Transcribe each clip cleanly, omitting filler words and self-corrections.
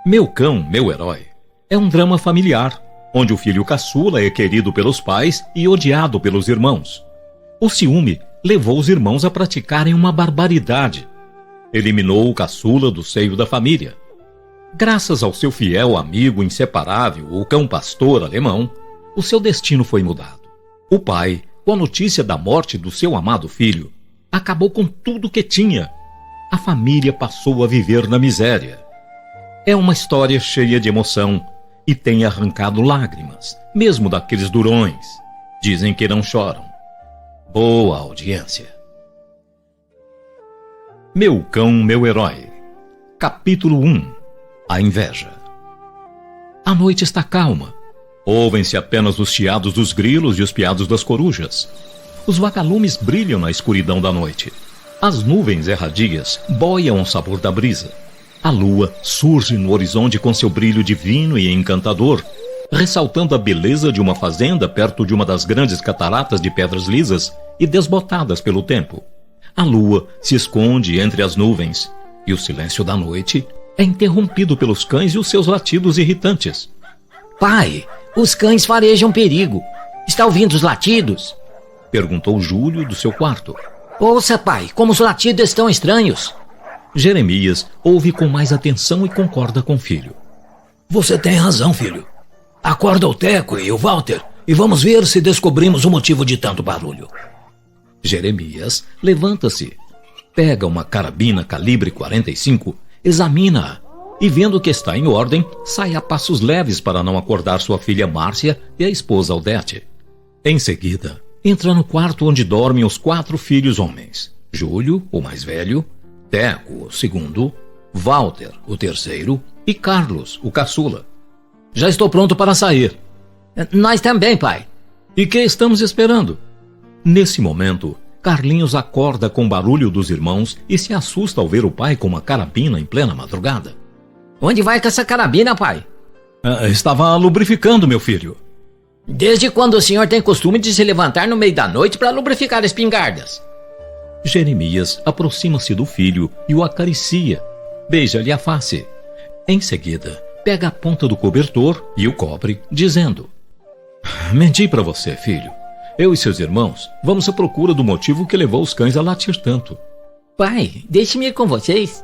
Meu Cão, Meu Herói é um drama familiar, onde o filho caçula é querido pelos pais e odiado pelos irmãos. O ciúme levou os irmãos a praticarem uma barbaridade. Eliminou o caçula do seio da família. Graças ao seu fiel amigo inseparável, o cão pastor alemão, o seu destino foi mudado. O pai, com a notícia da morte do seu amado filho, acabou com tudo que tinha. A família passou a viver na miséria. É uma história cheia de emoção e tem arrancado lágrimas, mesmo daqueles durões. Dizem que não choram. Boa audiência. Meu Cão, Meu Herói. Capítulo 1. A inveja. A noite está calma. Ouvem-se apenas os chiados dos grilos e os piados das corujas. Os vagalumes brilham na escuridão da noite. As nuvens erradias boiam ao sabor da brisa. A lua surge no horizonte com seu brilho divino e encantador, ressaltando a beleza de uma fazenda perto de uma das grandes cataratas de pedras lisas e desbotadas pelo tempo. A lua se esconde entre as nuvens e o silêncio da noite é interrompido pelos cães e os seus latidos irritantes. Pai, os cães farejam perigo. Está ouvindo os latidos? Perguntou Júlio do seu quarto. Ouça, pai, como os latidos estão estranhos. Jeremias ouve com mais atenção e concorda com o filho. Você tem razão, filho. Acorda o Teco e o Walter e vamos ver se descobrimos o motivo de tanto barulho. Jeremias levanta-se, pega uma carabina calibre 45, examina-a e, vendo que está em ordem, sai a passos leves para não acordar sua filha Márcia e a esposa Aldete. Em seguida, entra no quarto onde dormem os 4 filhos homens: Júlio, o mais velho, Teco, o segundo, Walter, o terceiro, e Carlos, o caçula. Já estou pronto para sair. Nós também, pai. E que estamos esperando? Nesse momento, Carlinhos acorda com o barulho dos irmãos e se assusta ao ver o pai com uma carabina em plena madrugada. Onde vai com essa carabina, pai? Estava lubrificando, meu filho. Desde quando o senhor tem costume de se levantar no meio da noite para lubrificar espingardas? Jeremias aproxima-se do filho e o acaricia. Beija-lhe a face. Em seguida, pega a ponta do cobertor e o cobre, dizendo: Menti para você, filho. Eu e seus irmãos vamos à procura do motivo que levou os cães a latir tanto. Pai, deixe-me ir com vocês.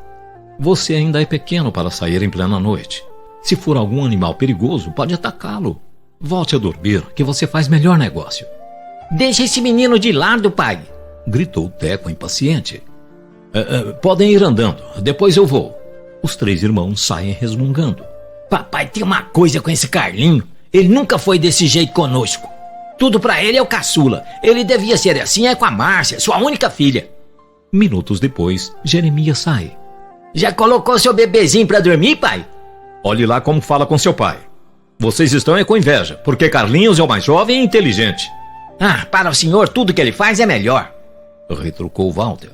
Você ainda é pequeno para sair em plena noite. Se for algum animal perigoso, pode atacá-lo. Volte a dormir, que você faz melhor negócio. Deixa esse menino de lado, pai, gritou Teco impaciente. Podem ir andando, depois eu vou. Os 3 irmãos saem resmungando. Papai tem uma coisa com esse Carlinho. Ele nunca foi desse jeito conosco. Tudo pra ele é o caçula. Ele devia ser assim com a Márcia, sua única filha. Minutos depois, Jeremias sai. Já colocou seu bebezinho pra dormir, pai? Olhe lá como fala com seu pai. Vocês estão com inveja, porque Carlinhos é o mais jovem e inteligente. Para o senhor tudo que ele faz é melhor, retrucou Walter.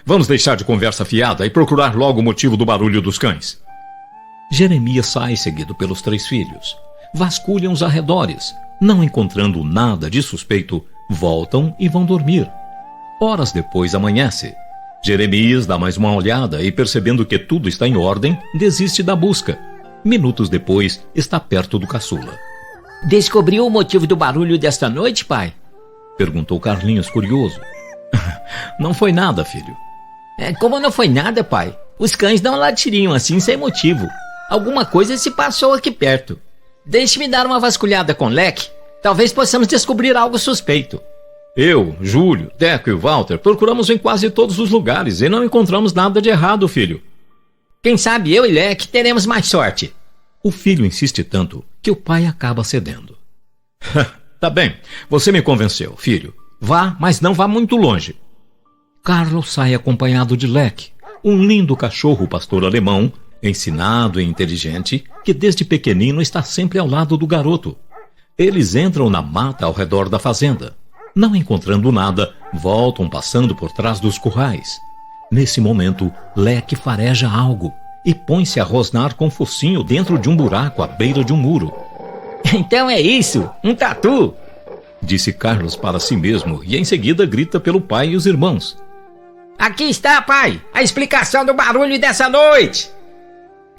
Vamos deixar de conversa fiada e procurar logo o motivo do barulho dos cães. Jeremias sai seguido pelos 3 filhos. Vasculham os arredores. Não encontrando nada de suspeito, voltam e vão dormir. Horas depois amanhece. Jeremias dá mais uma olhada e, percebendo que tudo está em ordem, desiste da busca. Minutos depois, está perto do caçula. Descobriu o motivo do barulho desta noite, pai? Perguntou Carlinhos, curioso. Não foi nada, filho. Como não foi nada, pai? Os cães não latiriam assim sem motivo. Alguma coisa se passou aqui perto. Deixe-me dar uma vasculhada com o leque. Talvez possamos descobrir algo suspeito. Eu, Júlio, Teco e Walter procuramos em quase todos os lugares e não encontramos nada de errado, filho. Quem sabe eu e Leque teremos mais sorte. O filho insiste tanto que o pai acaba cedendo. Tá bem, você me convenceu, filho. Vá, mas não vá muito longe. Carlos sai acompanhado de Leque, um lindo cachorro pastor alemão, ensinado e inteligente, que desde pequenino está sempre ao lado do garoto. Eles entram na mata ao redor da fazenda. Não encontrando nada, voltam passando por trás dos currais. Nesse momento, Leque fareja algo e põe-se a rosnar com o focinho dentro de um buraco à beira de um muro. Então é isso, um tatu, disse Carlos para si mesmo e em seguida grita pelo pai e os irmãos. Aqui está, pai, a explicação do barulho dessa noite.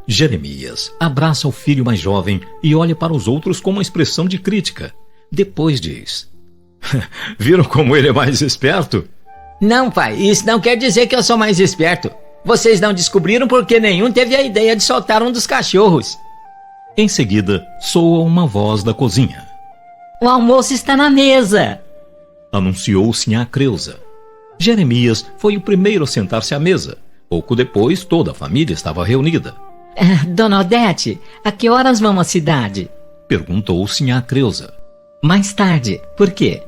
Jeremias abraça o filho mais jovem e olha para os outros com uma expressão de crítica. Depois diz: Viram como ele é mais esperto? Não, pai, isso não quer dizer que eu sou mais esperto. Vocês não descobriram porque nenhum teve a ideia de soltar um dos cachorros. Em seguida, soa uma voz da cozinha. O almoço está na mesa. Anunciou Sinhá Creusa. Jeremias foi o primeiro a sentar-se à mesa. Pouco depois, toda a família estava reunida. Dona Odete, a que horas vamos à cidade? Perguntou Sinhá Creusa. Mais tarde. Por quê?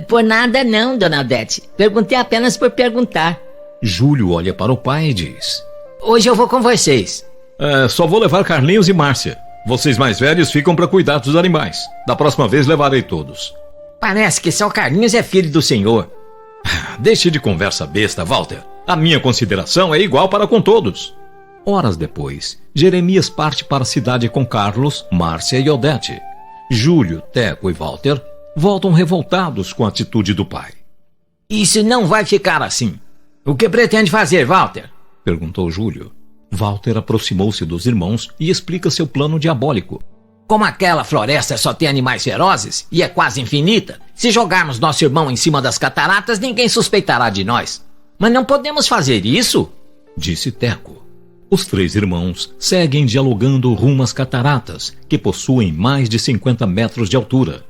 Por nada não, Dona Odete. Perguntei apenas por perguntar. Júlio olha para o pai e diz: Hoje eu vou com vocês. Só vou levar Carlinhos e Márcia. Vocês mais velhos ficam para cuidar dos animais. Da próxima vez levarei todos. Parece que só Carlinhos é filho do senhor. Deixe de conversa besta, Walter. A minha consideração é igual para com todos. Horas depois, Jeremias parte para a cidade com Carlos, Márcia e Odete. Júlio, Teco e Walter voltam revoltados com a atitude do pai. Isso não vai ficar assim. O que pretende fazer, Walter? Perguntou Júlio. Walter aproximou-se dos irmãos e explica seu plano diabólico. Como aquela floresta só tem animais ferozes e é quase infinita, se jogarmos nosso irmão em cima das cataratas, ninguém suspeitará de nós. Mas não podemos fazer isso, disse Teco. Os três irmãos seguem dialogando rumo às cataratas, que possuem mais de 50 metros de altura.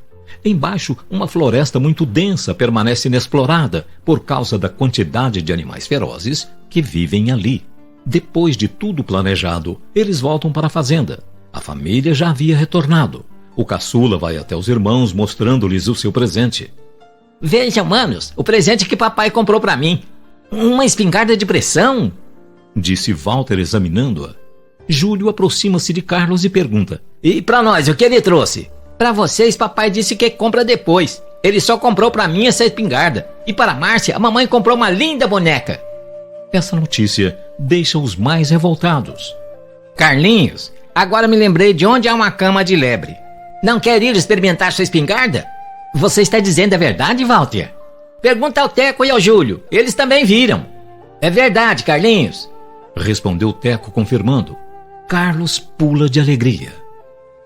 Embaixo, uma floresta muito densa permanece inexplorada por causa da quantidade de animais ferozes que vivem ali. Depois de tudo planejado, eles voltam para a fazenda. A família já havia retornado. O caçula vai até os irmãos mostrando-lhes o seu presente. Vejam, manos, o presente que papai comprou para mim. Uma espingarda de pressão, disse Walter examinando-a. Júlio aproxima-se de Carlos e pergunta: E para nós, o que ele trouxe? Para vocês, papai disse que compra depois. Ele só comprou para mim essa espingarda. E para Márcia, a mamãe comprou uma linda boneca. Essa notícia deixa os mais revoltados. Carlinhos, agora me lembrei de onde há uma cama de lebre. Não quer ir experimentar sua espingarda? Você está dizendo a verdade, Walter? Pergunta ao Teco e ao Júlio. Eles também viram. É verdade, Carlinhos, respondeu Teco confirmando. Carlos pula de alegria.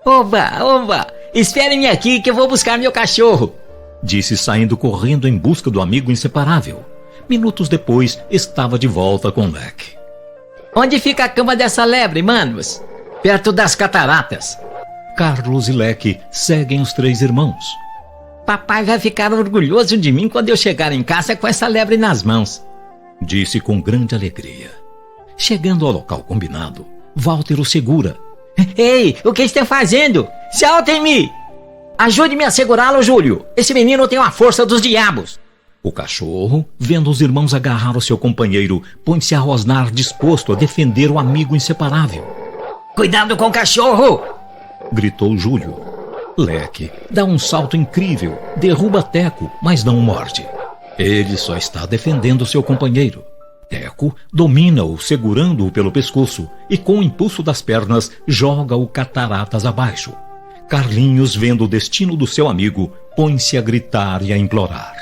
Oba, esperem-me aqui que eu vou buscar meu cachorro, disse saindo correndo em busca do amigo inseparável. Minutos depois, estava de volta com Leque. Onde fica a cama dessa lebre, manos? Perto das cataratas. Carlos e Leque seguem os três irmãos. Papai vai ficar orgulhoso de mim quando eu chegar em casa com essa lebre nas mãos, disse com grande alegria. Chegando ao local combinado, Walter o segura. Ei, o que estão fazendo? Soltem-me! Ajude-me a segurá-lo, Júlio. Esse menino tem a força dos diabos. O cachorro, vendo os irmãos agarrar o seu companheiro, põe-se a rosnar disposto a defender o amigo inseparável. Cuidado com o cachorro! Gritou Júlio. Leque dá um salto incrível, derruba Teco, mas não o morde. Ele só está defendendo seu companheiro. Teco domina-o, segurando-o pelo pescoço e, com o impulso das pernas, joga-o cataratas abaixo. Carlinhos, vendo o destino do seu amigo, põe-se a gritar e a implorar.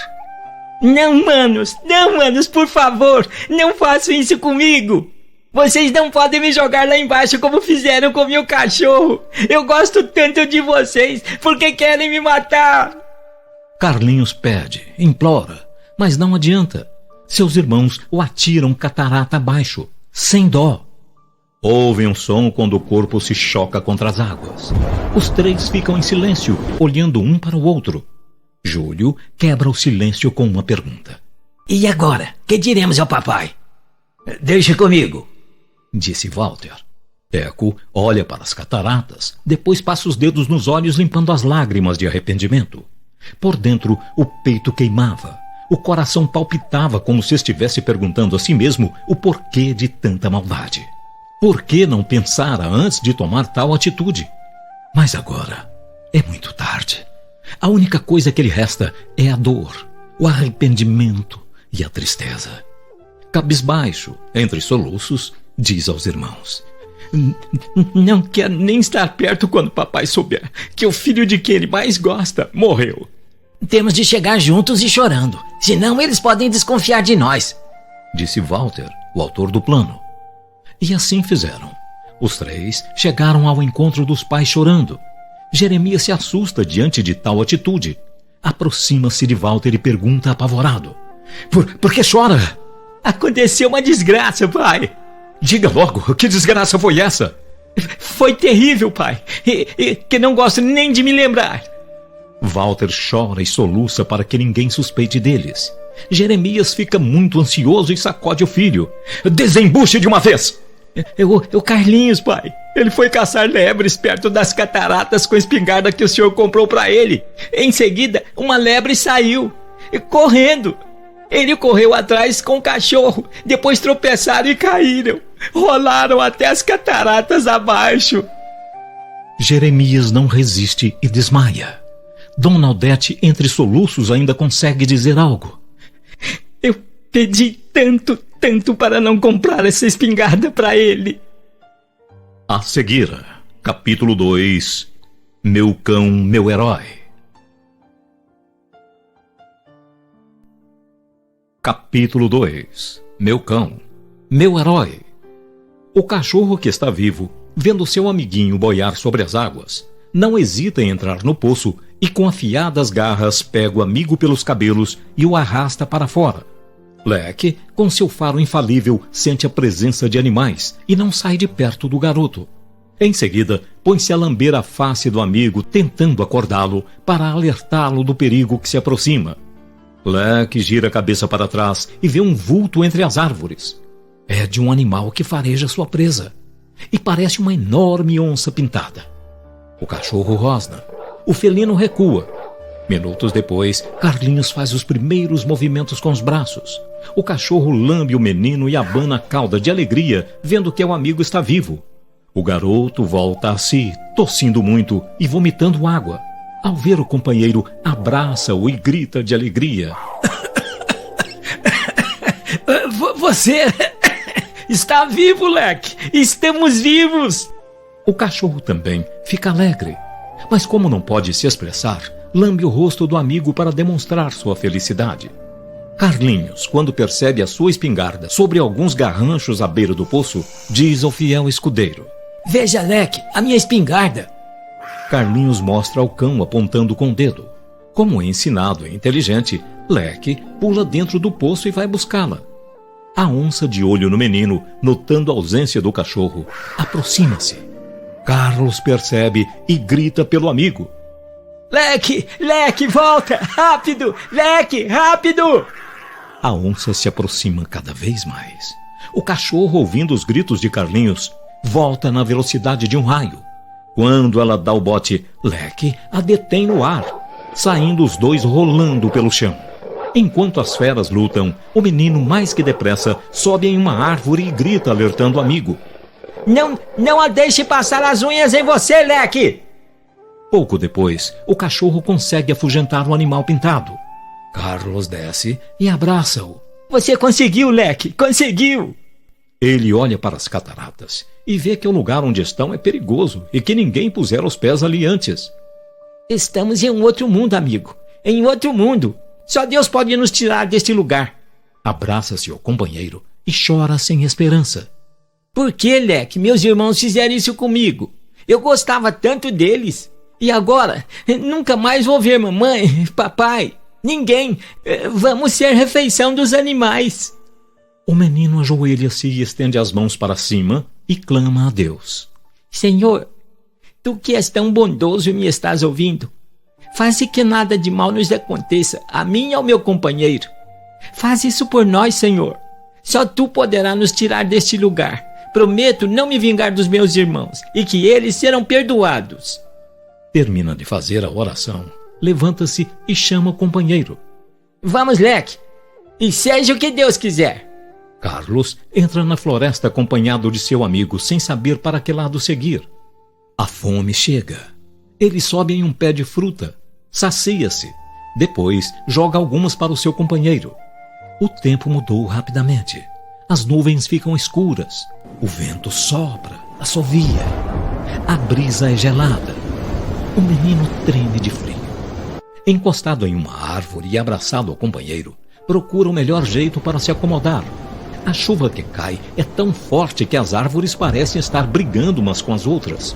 Não, manos, por favor, não façam isso comigo. Vocês não podem me jogar lá embaixo como fizeram com meu cachorro. Eu gosto tanto de vocês, porque querem me matar. Carlinhos pede, implora, mas não adianta. Seus irmãos o atiram catarata abaixo, sem dó. Ouvem um som quando o corpo se choca contra as águas. Os três ficam em silêncio, olhando um para o outro. Júlio quebra o silêncio com uma pergunta. E agora? Que diremos ao papai? Deixe comigo, disse Walter. Teco olha para as cataratas, depois passa os dedos nos olhos limpando as lágrimas de arrependimento. Por dentro, o peito queimava. O coração palpitava como se estivesse perguntando a si mesmo o porquê de tanta maldade. Por que não pensara antes de tomar tal atitude? Mas agora é muito tarde. A única coisa que lhe resta é a dor, o arrependimento e a tristeza. Cabisbaixo, entre soluços, diz aos irmãos: Não quero nem estar perto quando papai souber que o filho de quem ele mais gosta morreu. Temos de chegar juntos e chorando, senão eles podem desconfiar de nós, disse Walter, o autor do plano. E assim fizeram. Os três chegaram ao encontro dos pais chorando. Jeremias se assusta diante de tal atitude. Aproxima-se de Walter e pergunta apavorado: Por que chora? Aconteceu uma desgraça, pai. Diga logo, que desgraça foi essa? Foi terrível, pai, que não gosto nem de me lembrar. Walter chora e soluça para que ninguém suspeite deles. Jeremias fica muito ansioso e sacode o filho. Desembuche de uma vez! O Carlinhos, pai. Ele foi caçar lebres perto das cataratas com a espingarda que o senhor comprou para ele. Em seguida, uma lebre saiu, correndo. Ele correu atrás com o cachorro. Depois tropeçaram e caíram. Rolaram até as cataratas abaixo. Jeremias não resiste e desmaia. Dona Odete, entre soluços, ainda consegue dizer algo. Eu pedi tanto para não comprar essa espingarda para ele. A seguir, capítulo 2, Meu Cão, Meu Herói. Capítulo 2, Meu Cão, Meu Herói. O cachorro que está vivo, vendo seu amiguinho boiar sobre as águas, não hesita em entrar no poço e com afiadas garras pega o amigo pelos cabelos e o arrasta para fora. Leque, com seu faro infalível, sente a presença de animais e não sai de perto do garoto. Em seguida, põe-se a lamber a face do amigo, tentando acordá-lo para alertá-lo do perigo que se aproxima. Leque gira a cabeça para trás e vê um vulto entre as árvores. É de um animal que fareja sua presa e parece uma enorme onça pintada. O cachorro rosna. O felino recua. Minutos depois, Carlinhos faz os primeiros movimentos com os braços. O cachorro lambe o menino e abana a cauda de alegria, vendo que o amigo está vivo. O garoto volta a si, tossindo muito e vomitando água. Ao ver o companheiro, abraça-o e grita de alegria. Você está vivo, Leque! Estamos vivos! O cachorro também fica alegre, mas como não pode se expressar, lambe o rosto do amigo para demonstrar sua felicidade. Carlinhos, quando percebe a sua espingarda sobre alguns garranchos à beira do poço, diz ao fiel escudeiro: Veja, Leque, a minha espingarda. Carlinhos mostra ao cão apontando com o dedo. Como é ensinado e inteligente, Leque pula dentro do poço e vai buscá-la. A onça, de olho no menino, notando a ausência do cachorro, aproxima-se. Carlos percebe e grita pelo amigo: Leque, volta! Rápido! Leque, rápido! A onça se aproxima cada vez mais. O cachorro, ouvindo os gritos de Carlinhos, volta na velocidade de um raio. Quando ela dá o bote, Leque a detém no ar, saindo os dois rolando pelo chão. Enquanto as feras lutam, o menino, mais que depressa, sobe em uma árvore e grita, alertando o amigo: Não a deixe passar as unhas em você, Leque! Pouco depois, o cachorro consegue afugentar o animal pintado. Carlos desce e abraça-o. Você conseguiu, Leque! Conseguiu! Ele olha para as cataratas e vê que o lugar onde estão é perigoso e que ninguém pusera os pés ali antes. Estamos em um outro mundo, amigo. Em outro mundo. Só Deus pode nos tirar deste lugar. Abraça-se ao companheiro e chora sem esperança. Por que, Leque, meus irmãos fizeram isso comigo? Eu gostava tanto deles. E agora, nunca mais vou ver mamãe, papai, ninguém. Vamos ser refeição dos animais. O menino ajoelha-se e estende as mãos para cima e clama a Deus: Senhor, tu que és tão bondoso e me estás ouvindo, faze que nada de mal nos aconteça, a mim e ao meu companheiro. Faz isso por nós, Senhor. Só tu poderás nos tirar deste lugar. Prometo não me vingar dos meus irmãos e que eles serão perdoados. Termina de fazer a oração, levanta-se e chama o companheiro. Vamos, Leque, e seja o que Deus quiser. Carlos entra na floresta acompanhado de seu amigo, sem saber para que lado seguir. A fome chega. Ele sobe em um pé de fruta, sacia-se. Depois joga algumas para o seu companheiro. O tempo mudou rapidamente. As nuvens ficam escuras. O vento sopra, assovia. A brisa é gelada. O menino treme de frio. Encostado em uma árvore e abraçado ao companheiro, procura o melhor jeito para se acomodar. A chuva que cai é tão forte que as árvores parecem estar brigando umas com as outras.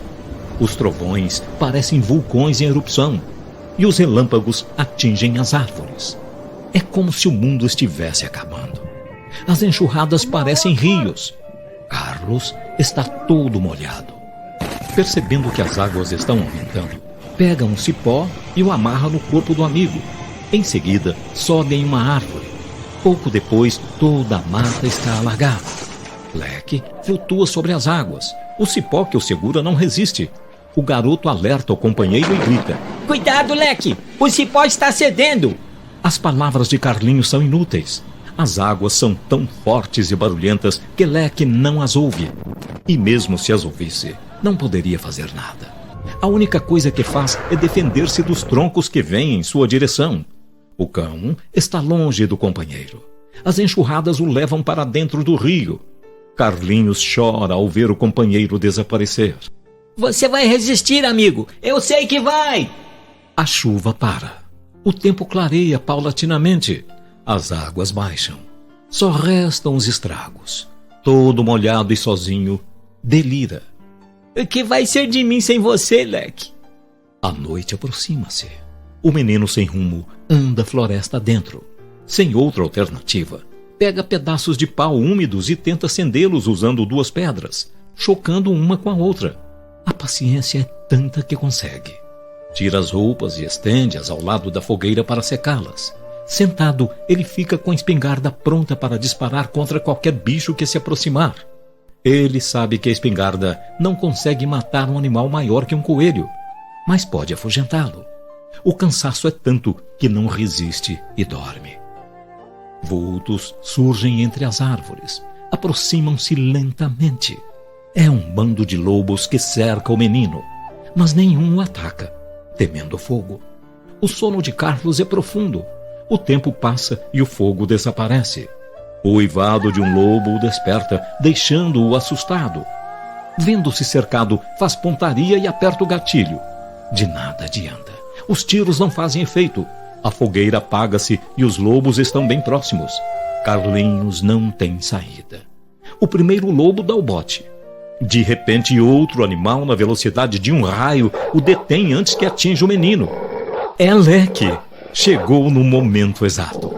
Os trovões parecem vulcões em erupção e os relâmpagos atingem as árvores. É como se o mundo estivesse acabando. As enxurradas parecem rios. Carlos está todo molhado. Percebendo que as águas estão aumentando, pega um cipó e o amarra no corpo do amigo. Em seguida, sobe em uma árvore. Pouco depois, toda a mata está alagada. Leque flutua sobre as águas. O cipó que o segura não resiste. O garoto alerta o companheiro e grita: Cuidado, Leque! O cipó está cedendo! As palavras de Carlinhos são inúteis. As águas são tão fortes e barulhentas que Leque não as ouve. E mesmo se as ouvisse, não poderia fazer nada. A única coisa que faz é defender-se dos troncos que vêm em sua direção. O cão está longe do companheiro. As enxurradas o levam para dentro do rio. Carlinhos chora ao ver o companheiro desaparecer. Você vai resistir, amigo. Eu sei que vai. A chuva para. O tempo clareia paulatinamente. As águas baixam. Só restam os estragos. Todo molhado e sozinho, delira. O que vai ser de mim sem você, Leque? A noite aproxima-se. O menino sem rumo anda floresta dentro. Sem outra alternativa, pega pedaços de pau úmidos e tenta acendê-los usando 2 pedras, chocando uma com a outra. A paciência é tanta que consegue. Tira as roupas e estende-as ao lado da fogueira para secá-las. Sentado, ele fica com a espingarda pronta para disparar contra qualquer bicho que se aproximar. Ele sabe que a espingarda não consegue matar um animal maior que um coelho, mas pode afugentá-lo. O cansaço é tanto que não resiste e dorme. Vultos surgem entre as árvores, aproximam-se lentamente. É um bando de lobos que cerca o menino, mas nenhum o ataca, temendo fogo. O sono de Carlos é profundo. O tempo passa e o fogo desaparece. O uivado de um lobo o desperta, deixando-o assustado. Vendo-se cercado, faz pontaria e aperta o gatilho. De nada adianta. Os tiros não fazem efeito. A fogueira apaga-se e os lobos estão bem próximos. Carlinhos não tem saída. O primeiro lobo dá o bote. De repente, outro animal, na velocidade de um raio, o detém antes que atinja o menino. É Leque. Chegou no momento exato.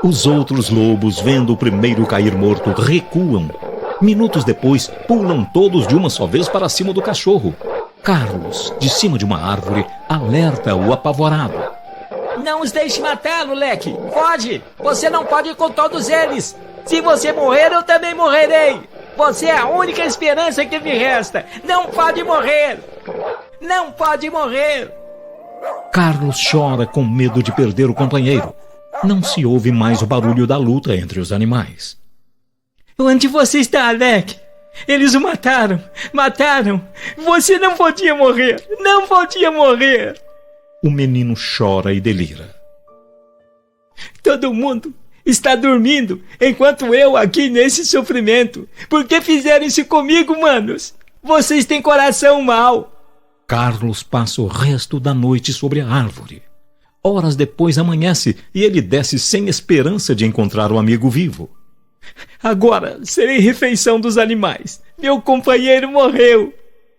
Os outros lobos, vendo o primeiro cair morto, recuam. Minutos depois, pulam todos de uma só vez para cima do cachorro. Carlos, de cima de uma árvore, alerta o apavorado. Não os deixe matá-lo, Leque. Foge! Você não pode ir com todos eles. Se você morrer, eu também morrerei. Você é a única esperança que me resta. Não pode morrer. Não pode morrer. Carlos chora com medo de perder o companheiro. Não se ouve mais o barulho da luta entre os animais. Onde você está, Leque? Eles o mataram. Mataram. Você não podia morrer. Não podia morrer. O menino chora e delira. Todo mundo está dormindo, enquanto eu aqui nesse sofrimento. Por que fizeram isso comigo, manos? Vocês têm coração mau. Carlos passa o resto da noite sobre a árvore. Horas depois amanhece e ele desce sem esperança de encontrar o amigo vivo. Agora serei refeição dos animais. Meu companheiro morreu.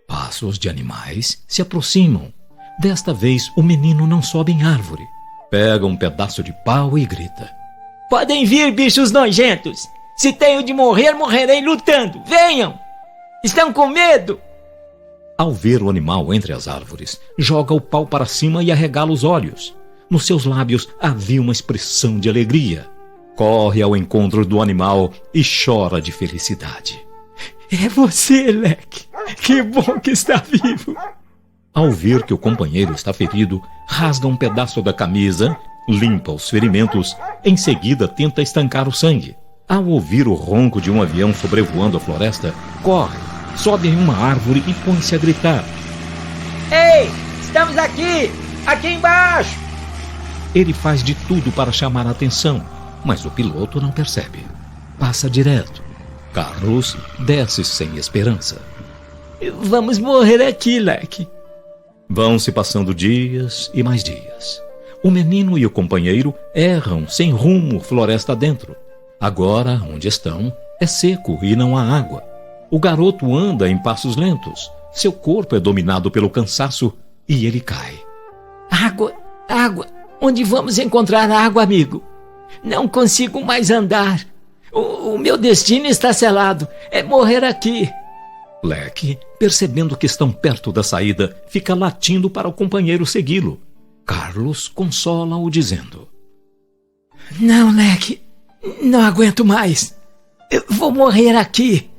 Passos de animais se aproximam. Desta vez o menino não sobe em árvore. Pega um pedaço de pau e grita. Podem vir, bichos nojentos. Se tenho de morrer, morrerei lutando. Venham! Estão com medo? Ao ver o animal entre as árvores, joga o pau para cima e arregala os olhos. Nos seus lábios havia uma expressão de alegria. Corre ao encontro do animal e chora de felicidade. É você, Leque. Que bom que está vivo. Ao ver que o companheiro está ferido, rasga um pedaço da camisa, limpa os ferimentos, em seguida tenta estancar o sangue. Ao ouvir o ronco de um avião sobrevoando a floresta, corre, sobe em uma árvore e põe-se a gritar. Ei, estamos aqui! Aqui embaixo! Ele faz de tudo para chamar a atenção, mas o piloto não percebe. Passa direto. Carlos desce sem esperança. Vamos morrer aqui, Leque. Vão se passando dias e mais dias. O menino e o companheiro erram sem rumo floresta dentro. Agora, onde estão, É seco e não há água. O garoto anda em passos lentos. Seu corpo é dominado pelo cansaço e ele cai. Água, água. Onde vamos encontrar água, amigo? Não consigo mais andar. O meu destino está selado. É morrer aqui. Leque, percebendo que estão perto da saída, fica latindo para o companheiro segui-lo. Carlos consola-o dizendo: Não, Leque. Não aguento mais. Eu vou morrer aqui.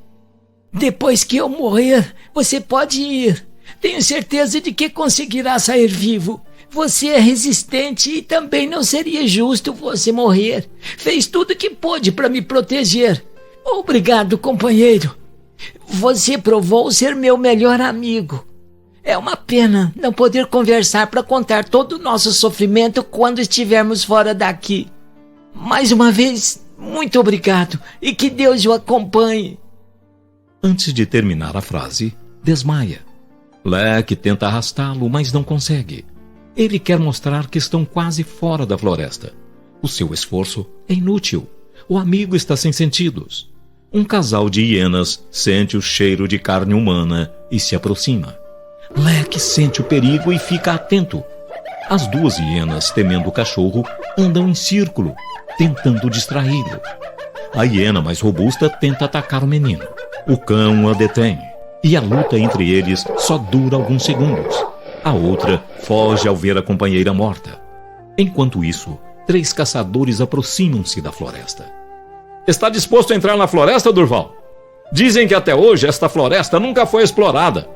Depois que eu morrer, você pode ir. Tenho certeza de que conseguirá sair vivo. Você é resistente e também não seria justo você morrer. Fez tudo o que pôde para me proteger. Obrigado, companheiro. Você provou ser meu melhor amigo. É uma pena não poder conversar para contar todo o nosso sofrimento quando estivermos fora daqui. Mais uma vez, muito obrigado e que Deus o acompanhe. Antes de terminar a frase, desmaia. Leque tenta arrastá-lo, mas não consegue. Ele quer mostrar que estão quase fora da floresta. O seu esforço é inútil. O amigo está sem sentidos. Um casal de hienas sente o cheiro de carne humana e se aproxima. Leque sente o perigo e fica atento. As duas hienas, temendo o cachorro, andam em círculo, tentando distraí-lo. A hiena mais robusta tenta atacar o menino. O cão a detém, e a luta entre eles só dura alguns segundos. A outra foge ao ver a companheira morta. Enquanto isso, 3 caçadores aproximam-se da floresta. Está disposto a entrar na floresta, Durval? Dizem que até hoje esta floresta nunca foi explorada.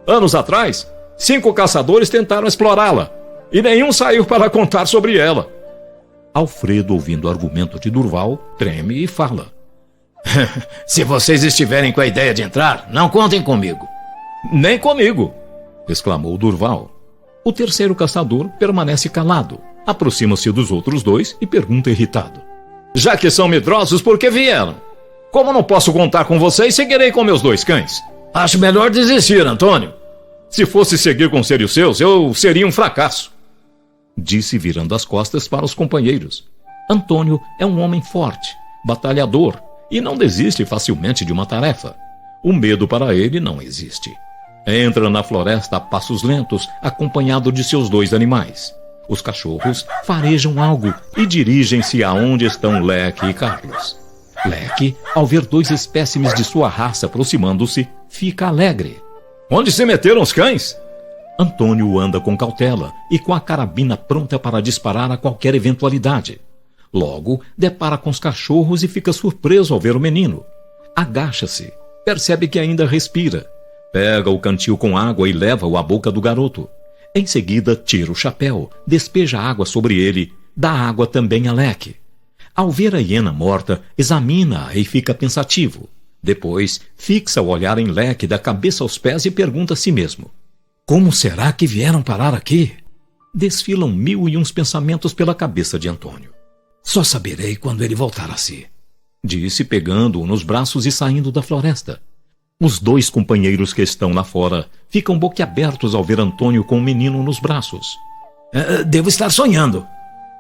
Anos atrás, 5 caçadores tentaram explorá-la, e nenhum saiu para contar sobre ela. Alfredo, ouvindo o argumento de Durval, treme e fala: Se vocês estiverem com a ideia de entrar, não contem comigo. Nem comigo, exclamou Durval. O terceiro caçador permanece calado, aproxima-se dos outros 2 e pergunta irritado: Já que são medrosos, por que vieram? Como não posso contar com vocês, seguirei com meus 2 cães. Acho melhor desistir, Antônio. Se fosse seguir com os seus, eu seria um fracasso, disse virando as costas para os companheiros. Antônio é um homem forte, batalhador, e não desiste facilmente de uma tarefa. O medo para ele não existe. Entra na floresta a passos lentos, acompanhado de seus 2 animais. Os cachorros farejam algo e dirigem-se aonde estão Leque e Carlos. Leque, ao ver 2 espécimes de sua raça aproximando-se, fica alegre. Onde se meteram os cães? Antônio anda com cautela e com a carabina pronta para disparar a qualquer eventualidade. Logo, depara com os cachorros e fica surpreso ao ver o menino. Agacha-se, percebe que ainda respira. Pega o cantil com água e leva-o à boca do garoto. Em seguida, tira o chapéu, despeja água sobre ele, dá água também a Leque. Ao ver a hiena morta, examina-a e fica pensativo. Depois, fixa o olhar em Leque da cabeça aos pés e pergunta a si mesmo: Como será que vieram parar aqui? Desfilam 1001 pensamentos pela cabeça de Antônio. Só saberei quando ele voltar a si, disse, pegando-o nos braços e saindo da floresta. Os 2 companheiros que estão lá fora ficam boquiabertos ao ver Antônio com o menino nos braços. Devo estar sonhando,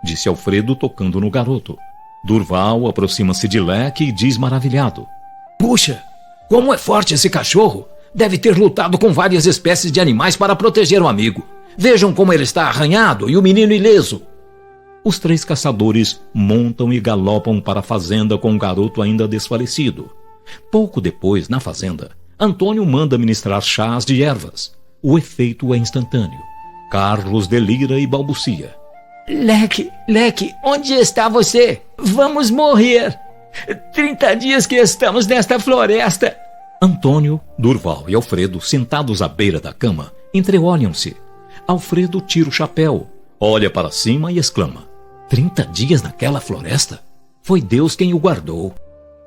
disse Alfredo, tocando no garoto. Durval aproxima-se de Leque e diz maravilhado: Puxa, como é forte esse cachorro! Deve ter lutado com várias espécies de animais para proteger o amigo. Vejam como ele está arranhado e o menino ileso. Os 3 caçadores montam e galopam para a fazenda com o garoto ainda desfalecido. Pouco depois, na fazenda, Antônio manda ministrar chás de ervas. O efeito é instantâneo. Carlos delira e balbucia: Leque, onde está você? Vamos morrer. 30 dias que estamos nesta floresta. Antônio, Durval e Alfredo, sentados à beira da cama, entreolham-se. Alfredo tira o chapéu, olha para cima e exclama: 30 dias naquela floresta? Foi Deus quem o guardou.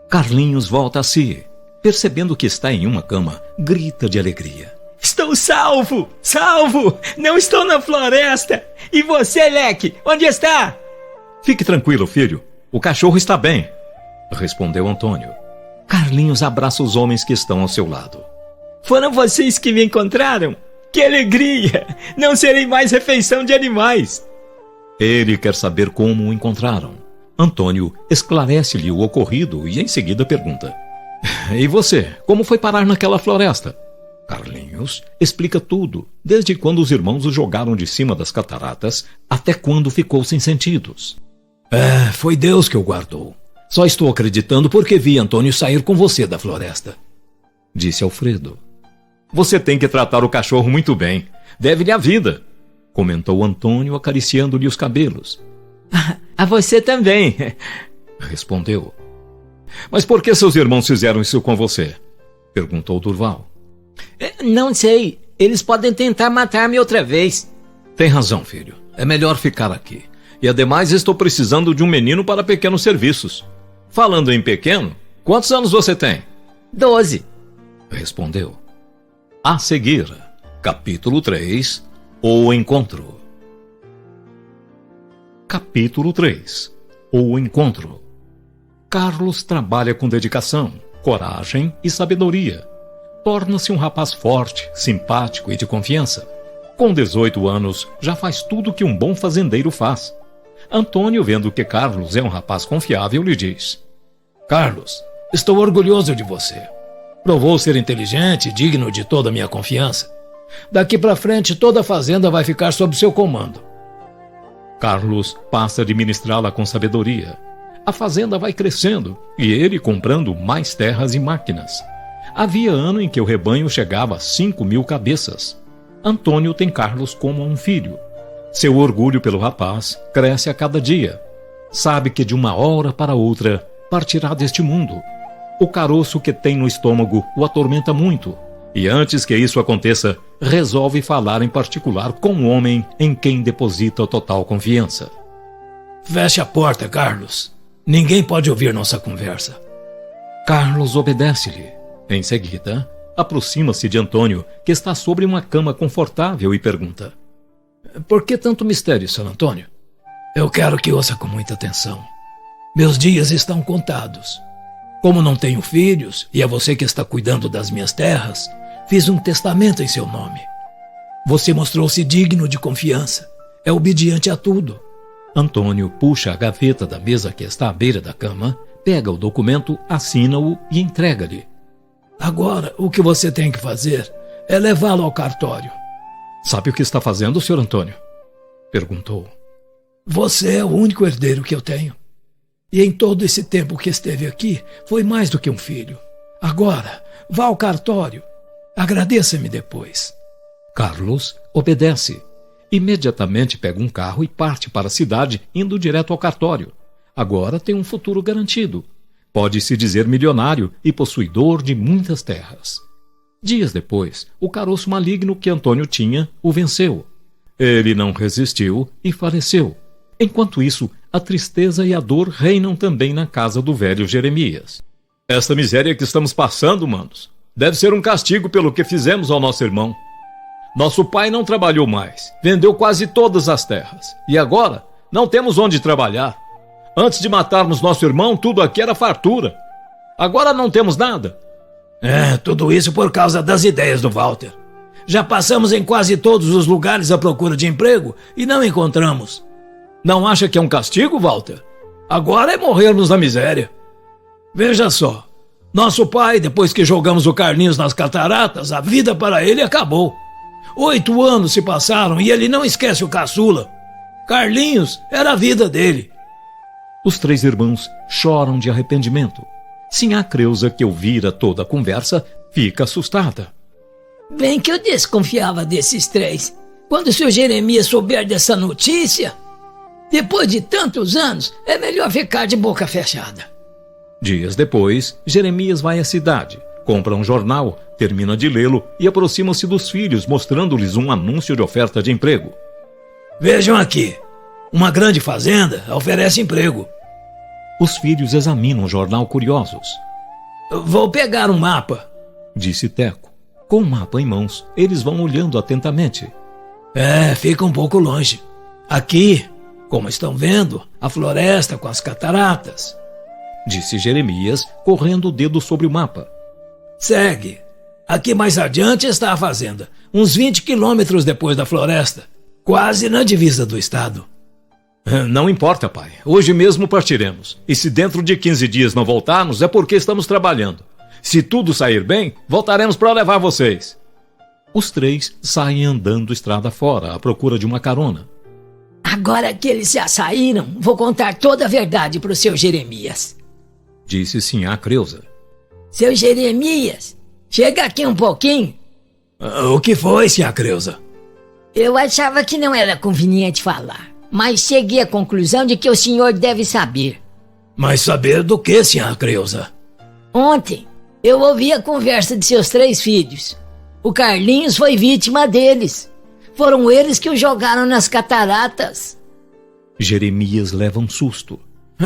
Carlinhos volta a si. Percebendo que está em uma cama, grita de alegria: Estou salvo! Salvo! Não estou na floresta! E você, Leque, onde está? Fique tranquilo, filho. O cachorro está bem, respondeu Antônio. Carlinhos abraça os homens que estão ao seu lado. Foram vocês que me encontraram? Que alegria! Não serei mais refeição de animais. Ele quer saber como o encontraram. Antônio esclarece-lhe o ocorrido e em seguida pergunta: E você, como foi parar naquela floresta? Carlinhos explica tudo, desde quando os irmãos o jogaram de cima das cataratas até quando ficou sem sentidos. Foi Deus que o guardou. Só estou acreditando porque vi Antônio sair com você da floresta, disse Alfredo. Você tem que tratar o cachorro muito bem. Deve-lhe a vida, comentou Antônio, acariciando-lhe os cabelos. A você também, respondeu. Mas por que seus irmãos fizeram isso com você? Perguntou Durval. Não sei. Eles podem tentar matar-me outra vez. Tem razão, filho. É melhor ficar aqui. E ademais estou precisando de um menino para pequenos serviços. Falando em pequeno, quantos anos você tem? 12. Respondeu. A seguir, capítulo 3, O Encontro. Capítulo 3, O Encontro. Carlos trabalha com dedicação, coragem e sabedoria. Torna-se um rapaz forte, simpático e de confiança. Com 18 anos, já faz tudo o que um bom fazendeiro faz. Antônio, vendo que Carlos é um rapaz confiável, lhe diz: Carlos, estou orgulhoso de você. Provou ser inteligente e digno de toda a minha confiança. Daqui para frente, toda a fazenda vai ficar sob seu comando. Carlos passa a administrá-la com sabedoria. A fazenda vai crescendo e ele comprando mais terras e máquinas. Havia ano em que o rebanho chegava a 5.000 cabeças. Antônio tem Carlos como um filho. Seu orgulho pelo rapaz cresce a cada dia. Sabe que de uma hora para outra partirá deste mundo. O caroço que tem no estômago o atormenta muito. E antes que isso aconteça, resolve falar em particular com um homem em quem deposita total confiança. Feche a porta, Carlos. Ninguém pode ouvir nossa conversa. Carlos obedece-lhe. Em seguida, aproxima-se de Antônio, que está sobre uma cama confortável, e pergunta: Por que tanto mistério, Sr. Antônio? Eu quero que ouça com muita atenção. Meus dias estão contados. Como não tenho filhos, e é você que está cuidando das minhas terras, fiz um testamento em seu nome. Você mostrou-se digno de confiança. É obediente a tudo. Antônio puxa a gaveta da mesa que está à beira da cama, pega o documento, assina-o e entrega-lhe. Agora, o que você tem que fazer é levá-lo ao cartório. Sabe o que está fazendo, Sr. Antônio? Perguntou. Você é o único herdeiro que eu tenho. E em todo esse tempo que esteve aqui, foi mais do que um filho. Agora, vá ao cartório. Agradeça-me depois. Carlos obedece. Imediatamente pega um carro e parte para a cidade, indo direto ao cartório. Agora tem um futuro garantido. Pode-se dizer milionário e possuidor de muitas terras. Dias depois, o caroço maligno que Antônio tinha o venceu. Ele não resistiu e faleceu. Enquanto isso, a tristeza e a dor reinam também na casa do velho Jeremias. Esta miséria que estamos passando, manos, deve ser um castigo pelo que fizemos ao nosso irmão. Nosso pai não trabalhou mais, vendeu quase todas as terras. E agora, não temos onde trabalhar. Antes de matarmos nosso irmão, tudo aqui era fartura. Agora não temos nada. Tudo isso por causa das ideias do Walter. Já passamos em quase todos os lugares à procura de emprego e não encontramos. Não acha que é um castigo, Walter? Agora é morrermos na miséria. Veja só, nosso pai, depois que jogamos o Carlinhos nas cataratas, a vida para ele acabou. 8 anos se passaram e ele não esquece o caçula. Carlinhos era a vida dele. Os 3 irmãos choram de arrependimento. Sinhá Creusa, que ouvira toda a conversa, fica assustada. Bem que eu desconfiava desses 3. Quando o Sr. Jeremias souber dessa notícia, depois de tantos anos, é melhor ficar de boca fechada. Dias depois, Jeremias vai à cidade, compra um jornal, termina de lê-lo e aproxima-se dos filhos, mostrando-lhes um anúncio de oferta de emprego. Vejam aqui, uma grande fazenda oferece emprego. Os filhos examinam o jornal curiosos. Vou pegar um mapa, disse Teco. Com o mapa em mãos, eles vão olhando atentamente. Fica um pouco longe. Aqui, como estão vendo, a floresta com as cataratas, disse Jeremias, correndo o dedo sobre o mapa. Segue. Aqui mais adiante está a fazenda, uns 20 quilômetros depois da floresta, quase na divisa do estado. Não importa, pai. Hoje mesmo partiremos. E se dentro de 15 dias não voltarmos, é porque estamos trabalhando. Se tudo sair bem, voltaremos para levar vocês. Os 3 saem andando estrada fora à procura de uma carona. Agora que eles já saíram, vou contar toda a verdade pro seu Jeremias. Disse Sinhá Creusa. Seu Jeremias, chega aqui um pouquinho. O que foi, Sinhá Creusa? Eu achava que não era conveniente falar, mas cheguei à conclusão de que o senhor deve saber. Mas saber do que, Sinhá Creusa? Ontem, eu ouvi a conversa de seus 3 filhos. O Carlinhos foi vítima deles. Foram eles que o jogaram nas cataratas. Jeremias leva um susto.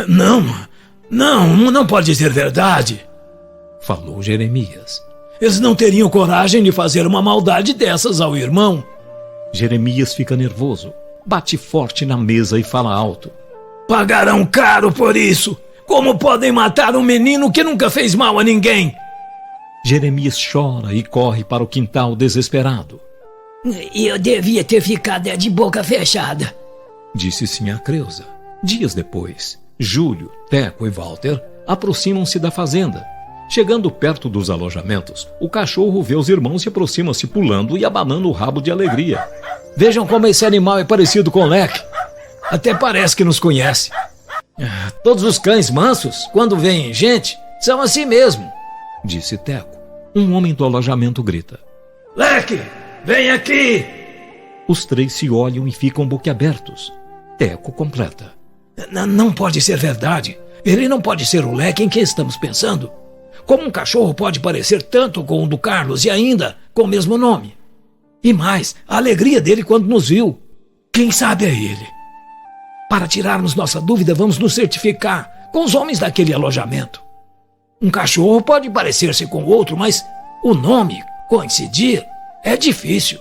Não pode ser verdade. Falou Jeremias. Eles não teriam coragem de fazer uma maldade dessas ao irmão. Jeremias fica nervoso, bate forte na mesa e fala alto. Pagarão caro por isso. Como podem matar um menino que nunca fez mal a ninguém? Jeremias chora e corre para o quintal desesperado. Eu devia ter ficado de boca fechada, disse Sinhá Creusa. Dias depois, Júlio, Teco e Walter aproximam-se da fazenda. Chegando perto dos alojamentos, o cachorro vê os irmãos e aproxima-se pulando e abanando o rabo de alegria. Vejam como esse animal é parecido com o Leque. Até parece que nos conhece. Todos os cães mansos, quando veem gente, são assim mesmo, disse Teco. Um homem do alojamento grita. Leque, vem aqui! Os 3 se olham e ficam boquiabertos. Teco completa. Não pode ser verdade. Ele não pode ser o Leque em que estamos pensando. Como um cachorro pode parecer tanto com o do Carlos e ainda com o mesmo nome? E mais, a alegria dele quando nos viu. Quem sabe é ele. Para tirarmos nossa dúvida, vamos nos certificar com os homens daquele alojamento. Um cachorro pode parecer-se com o outro, mas o nome coincidir é difícil.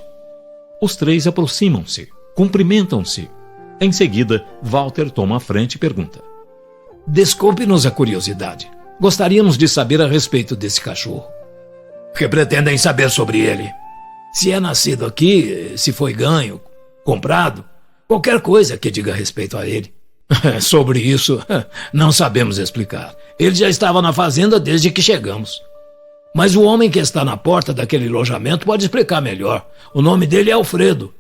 Os 3 aproximam-se, cumprimentam-se. Em seguida, Walter toma a frente e pergunta. Desculpe-nos a curiosidade. Gostaríamos de saber a respeito desse cachorro. O que pretendem saber sobre ele? Se é nascido aqui, se foi ganho, comprado, qualquer coisa que diga respeito a ele. Sobre isso, não sabemos explicar. Ele já estava na fazenda desde que chegamos. Mas o homem que está na porta daquele alojamento pode explicar melhor. O nome dele é Alfredo.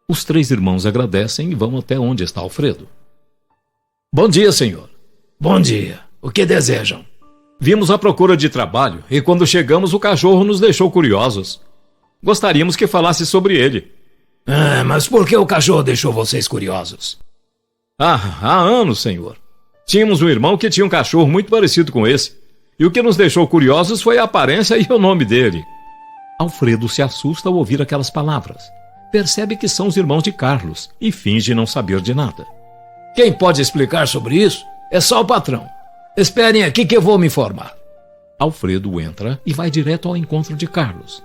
Os 3 irmãos agradecem e vão até onde está Alfredo. Bom dia, senhor. Bom dia. O que desejam? Vimos à procura de trabalho e quando chegamos o cachorro nos deixou curiosos. Gostaríamos que falasse sobre ele. Mas por que o cachorro deixou vocês curiosos? Há anos, senhor. Tínhamos um irmão que tinha um cachorro muito parecido com esse. E o que nos deixou curiosos foi a aparência e o nome dele. Alfredo se assusta ao ouvir aquelas palavras. Percebe que são os irmãos de Carlos e finge não saber de nada. Quem pode explicar sobre isso é só o patrão. Esperem aqui que eu vou me informar. Alfredo entra e vai direto ao encontro de Carlos.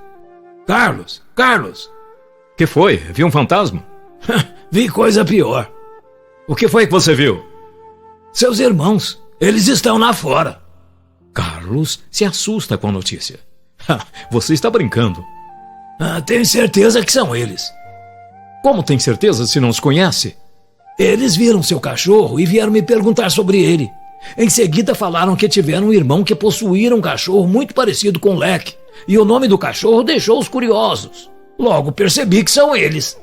Carlos! Que foi? Viu um fantasma? Vi coisa pior. O que foi que você viu? Seus irmãos. Eles estão lá fora. Carlos se assusta com a notícia. Você está brincando. Tenho certeza que são eles. Como tem certeza se não os conhece? Eles viram seu cachorro e vieram me perguntar sobre ele. Em seguida falaram que tiveram um irmão que possuía um cachorro muito parecido com o Leque. E o nome do cachorro deixou-os curiosos. Logo percebi que são eles.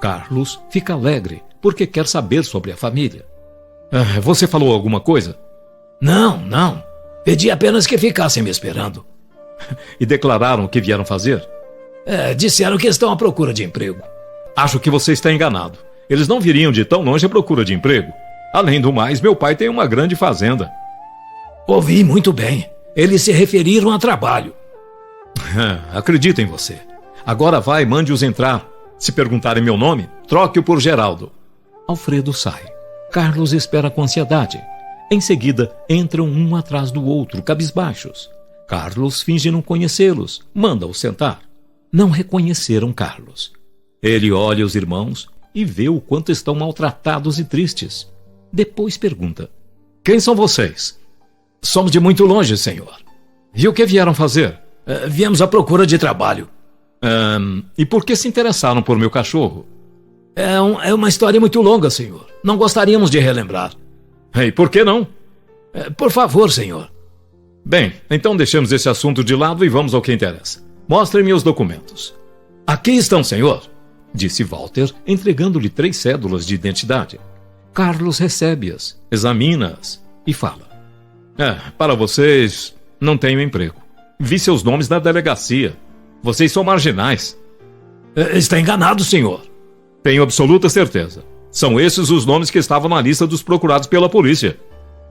Carlos fica alegre porque quer saber sobre a família. Você falou alguma coisa? Não. Pedi apenas que ficassem me esperando. E declararam o que vieram fazer? Disseram que estão à procura de emprego. Acho que você está enganado. Eles não viriam de tão longe à procura de emprego. Além do mais, meu pai tem uma grande fazenda. Ouvi muito bem. Eles se referiram a trabalho. Acredito em você. Agora vai, mande-os entrar. Se perguntarem meu nome, troque-o por Geraldo. Alfredo sai. Carlos espera com ansiedade. Em seguida, entram um atrás do outro, cabisbaixos. Carlos finge não conhecê-los, manda-os sentar. Não reconheceram Carlos. Ele olha os irmãos e vê o quanto estão maltratados e tristes. Depois pergunta: quem são vocês? Somos de muito longe, senhor. E o que vieram fazer? Viemos à procura de trabalho. E por que se interessaram por meu cachorro? É uma história muito longa, senhor. Não gostaríamos de relembrar. E por que não? Por favor, senhor. Bem, então deixemos esse assunto de lado e vamos ao que interessa. Mostrem-me os documentos. Aqui estão, senhor, disse Walter, entregando-lhe 3 cédulas de identidade. Carlos recebe-as, examina-as e fala: para vocês, não tenho emprego. Vi seus nomes na delegacia. Vocês são marginais. Está enganado, senhor. Tenho absoluta certeza. São esses os nomes que estavam na lista dos procurados pela polícia.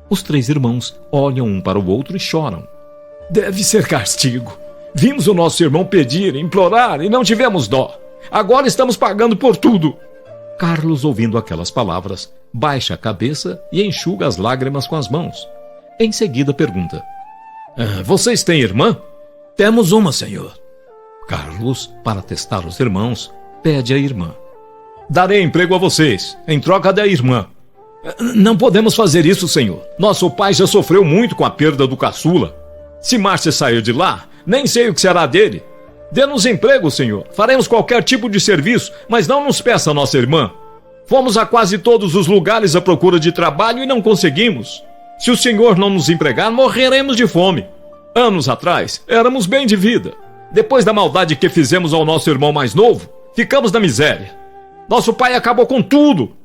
Os 3 irmãos olham um para o outro e choram. Deve ser castigo. Vimos o nosso irmão pedir, implorar e não tivemos dó. Agora estamos pagando por tudo. Carlos, ouvindo aquelas palavras, baixa a cabeça e enxuga as lágrimas com as mãos. Em seguida pergunta: vocês têm irmã? Temos uma, senhor. Carlos, para testar os irmãos, pede à irmã: darei emprego a vocês, em troca da irmã. Não podemos fazer isso, senhor. Nosso pai já sofreu muito com a perda do caçula. Se Márcia sair de lá, nem sei o que será dele. Dê-nos emprego, senhor. Faremos qualquer tipo de serviço, mas não nos peça a nossa irmã. Fomos a quase todos os lugares à procura de trabalho e não conseguimos. Se o senhor não nos empregar, morreremos de fome. Anos atrás, éramos bem de vida. Depois da maldade que fizemos ao nosso irmão mais novo, ficamos na miséria. Nosso pai acabou com tudo.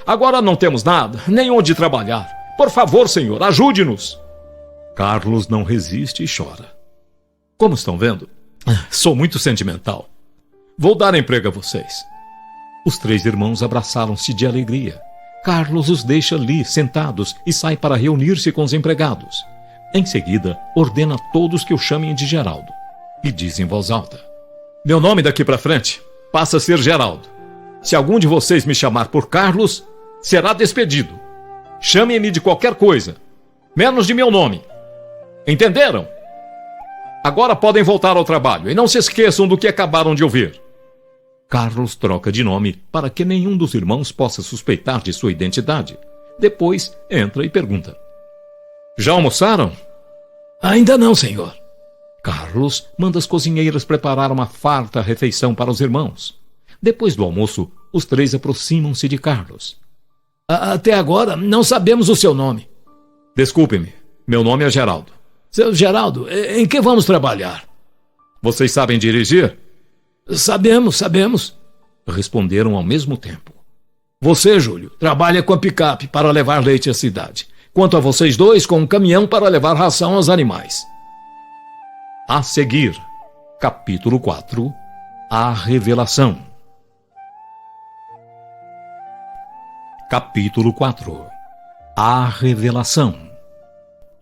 Agora não temos nada, nem onde trabalhar. Por favor, senhor, ajude-nos. Carlos não resiste e chora. Como estão vendo? Sou muito sentimental. Vou dar emprego a vocês. Os 3 irmãos abraçaram-se de alegria. Carlos os deixa ali, sentados, e sai para reunir-se com os empregados. Em seguida, ordena a todos que o chamem de Geraldo. E diz em voz alta: meu nome daqui para frente passa a ser Geraldo. Se algum de vocês me chamar por Carlos, será despedido. Chamem-me de qualquer coisa, menos de meu nome. Entenderam? Agora podem voltar ao trabalho e não se esqueçam do que acabaram de ouvir. Carlos troca de nome para que nenhum dos irmãos possa suspeitar de sua identidade. Depois entra e pergunta: já almoçaram? Ainda não, senhor. Carlos manda as cozinheiras preparar uma farta refeição para os irmãos. Depois do almoço, os 3 aproximam-se de Carlos. Até agora, não sabemos o seu nome. Desculpe-me, meu nome é Geraldo. Seu Geraldo, em que vamos trabalhar? Vocês sabem dirigir? Sabemos. Responderam ao mesmo tempo. Você, Júlio, trabalha com a picape para levar leite à cidade. Quanto a vocês 2, com um caminhão para levar ração aos animais. A seguir, capítulo 4, A Revelação. Capítulo 4, A Revelação.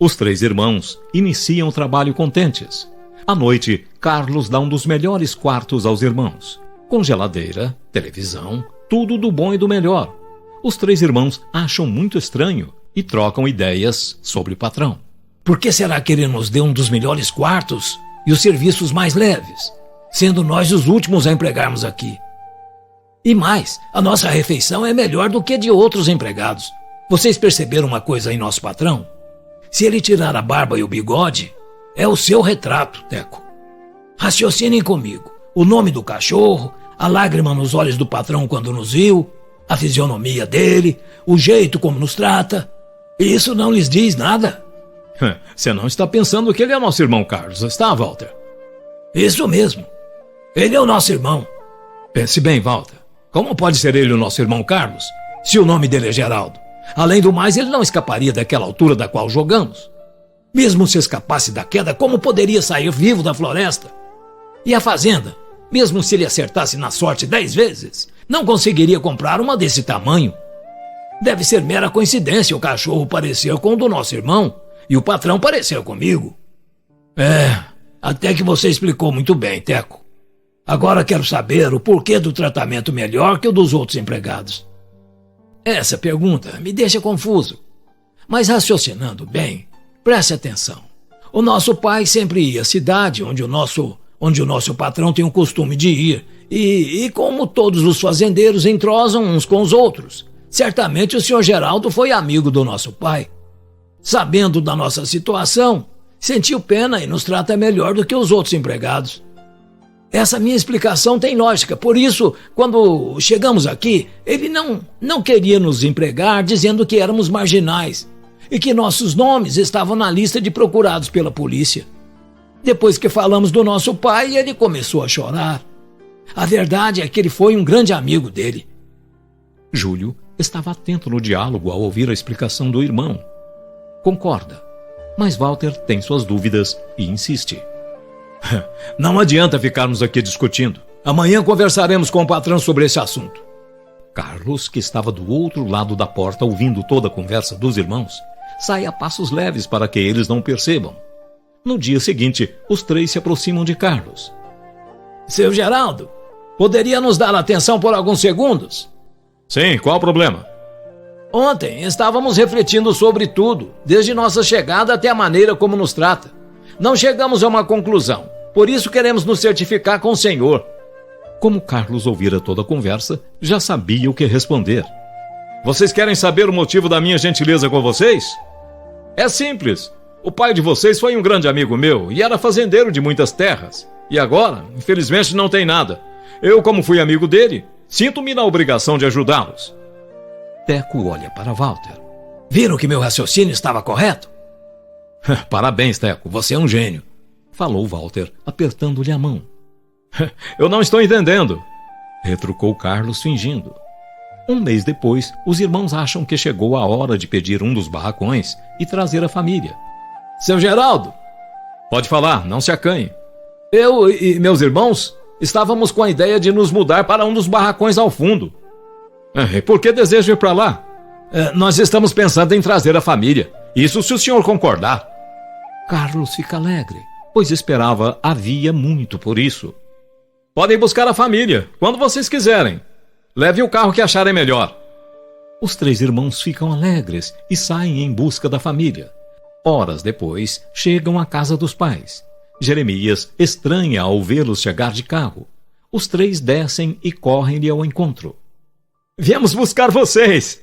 Os 3 irmãos iniciam o trabalho contentes. À noite, Carlos dá um dos melhores quartos aos irmãos, com geladeira, televisão, tudo do bom e do melhor. Os 3 irmãos acham muito estranho e trocam ideias sobre o patrão. Por que será que ele nos deu um dos melhores quartos e os serviços mais leves, sendo nós os últimos a empregarmos aqui? E mais, a nossa refeição é melhor do que a de outros empregados. Vocês perceberam uma coisa em nosso patrão? Se ele tirar a barba e o bigode, é o seu retrato, Teco. Raciocinem comigo. O nome do cachorro, a lágrima nos olhos do patrão quando nos viu, a fisionomia dele, o jeito como nos trata. Isso não lhes diz nada? Você não está pensando que ele é nosso irmão Carlos, está, Walter? Isso mesmo. Ele é o nosso irmão. Pense bem, Walter. Como pode ser ele o nosso irmão Carlos, se o nome dele é Geraldo? Além do mais, ele não escaparia daquela altura da qual jogamos. Mesmo se escapasse da queda, como poderia sair vivo da floresta? E a fazenda, mesmo se ele acertasse na sorte 10 vezes, não conseguiria comprar uma desse tamanho. Deve ser mera coincidência o cachorro parecer com o do nosso irmão e o patrão parecer comigo. Até que você explicou muito bem, Teco. Agora quero saber o porquê do tratamento melhor que o dos outros empregados. Essa pergunta me deixa confuso. Mas raciocinando bem, preste atenção. O nosso pai sempre ia à cidade onde o nosso patrão tem o costume de ir. E como todos os fazendeiros entrosam uns com os outros, certamente o Sr. Geraldo foi amigo do nosso pai. Sabendo da nossa situação, sentiu pena e nos trata melhor do que os outros empregados. Essa minha explicação tem lógica. Por isso, quando chegamos aqui, ele não queria nos empregar, dizendo que éramos marginais e que nossos nomes estavam na lista de procurados pela polícia. Depois que falamos do nosso pai, ele começou a chorar. A verdade é que ele foi um grande amigo dele. Júlio estava atento no diálogo ao ouvir a explicação do irmão. Concorda, mas Walter tem suas dúvidas e insiste. Não adianta ficarmos aqui discutindo. Amanhã conversaremos com o patrão sobre esse assunto. Carlos, que estava do outro lado da porta ouvindo toda a conversa dos irmãos, sai a passos leves para que eles não percebam. No dia seguinte, os três se aproximam de Carlos. Seu Geraldo, poderia nos dar atenção por alguns segundos? Sim, qual o problema? Ontem estávamos refletindo sobre tudo, desde nossa chegada até a maneira como nos trata. Não chegamos a uma conclusão, por isso queremos nos certificar com o senhor. Como Carlos ouvira toda a conversa, já sabia o que responder. Vocês querem saber o motivo da minha gentileza com vocês? É simples. O pai de vocês foi um grande amigo meu e era fazendeiro de muitas terras. E agora, infelizmente, não tem nada. Eu, como fui amigo dele, sinto-me na obrigação de ajudá-los. Teco olha para Walter. Viram que meu raciocínio estava correto? Parabéns, Teco, você é um gênio, falou Walter, apertando-lhe a mão. Eu não estou entendendo, retrucou Carlos fingindo. Um mês depois, os irmãos acham que chegou a hora de pedir um dos barracões e trazer a família. Seu Geraldo! Pode falar, não se acanhe. Eu e meus irmãos estávamos com a ideia de nos mudar para um dos barracões ao fundo. E por que deseja ir para lá? Nós estamos pensando em trazer a família. Isso se o senhor concordar. Carlos fica alegre, pois esperava havia muito por isso. Podem buscar a família, quando vocês quiserem. Leve o carro que acharem melhor. Os três irmãos ficam alegres e saem em busca da família. Horas depois, chegam à casa dos pais. Jeremias estranha ao vê-los chegar de carro. Os três descem e correm-lhe ao encontro. Viemos buscar vocês.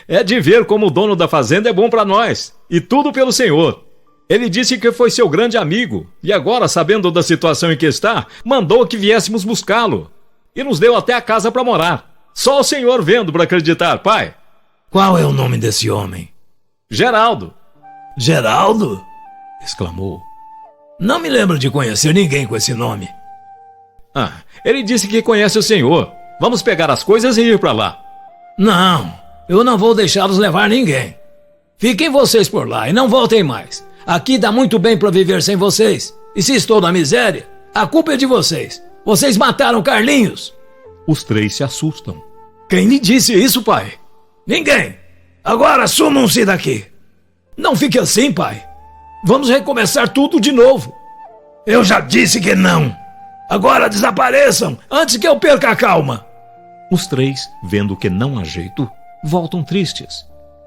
É de ver como o dono da fazenda é bom para nós, e tudo pelo senhor. Ele disse que foi seu grande amigo, e agora, sabendo da situação em que está, mandou que viéssemos buscá-lo. E nos deu até a casa para morar. Só o senhor vendo para acreditar, pai. Qual é o nome desse homem? Geraldo. Geraldo? Exclamou. Não me lembro de conhecer ninguém com esse nome. Ele disse que conhece o senhor. Vamos pegar as coisas e ir para lá. Não, eu não vou deixá-los levar ninguém. Fiquem vocês por lá e não voltem mais. Aqui dá muito bem para viver sem vocês. E se estou na miséria, a culpa é de vocês. Vocês mataram Carlinhos. Os três se assustam. Quem lhe disse isso, pai? Ninguém. Agora sumam-se daqui. Não fique assim, pai. Vamos recomeçar tudo de novo. Eu já disse que não. Agora desapareçam antes que eu perca a calma. Os três, vendo que não há jeito, voltam tristes.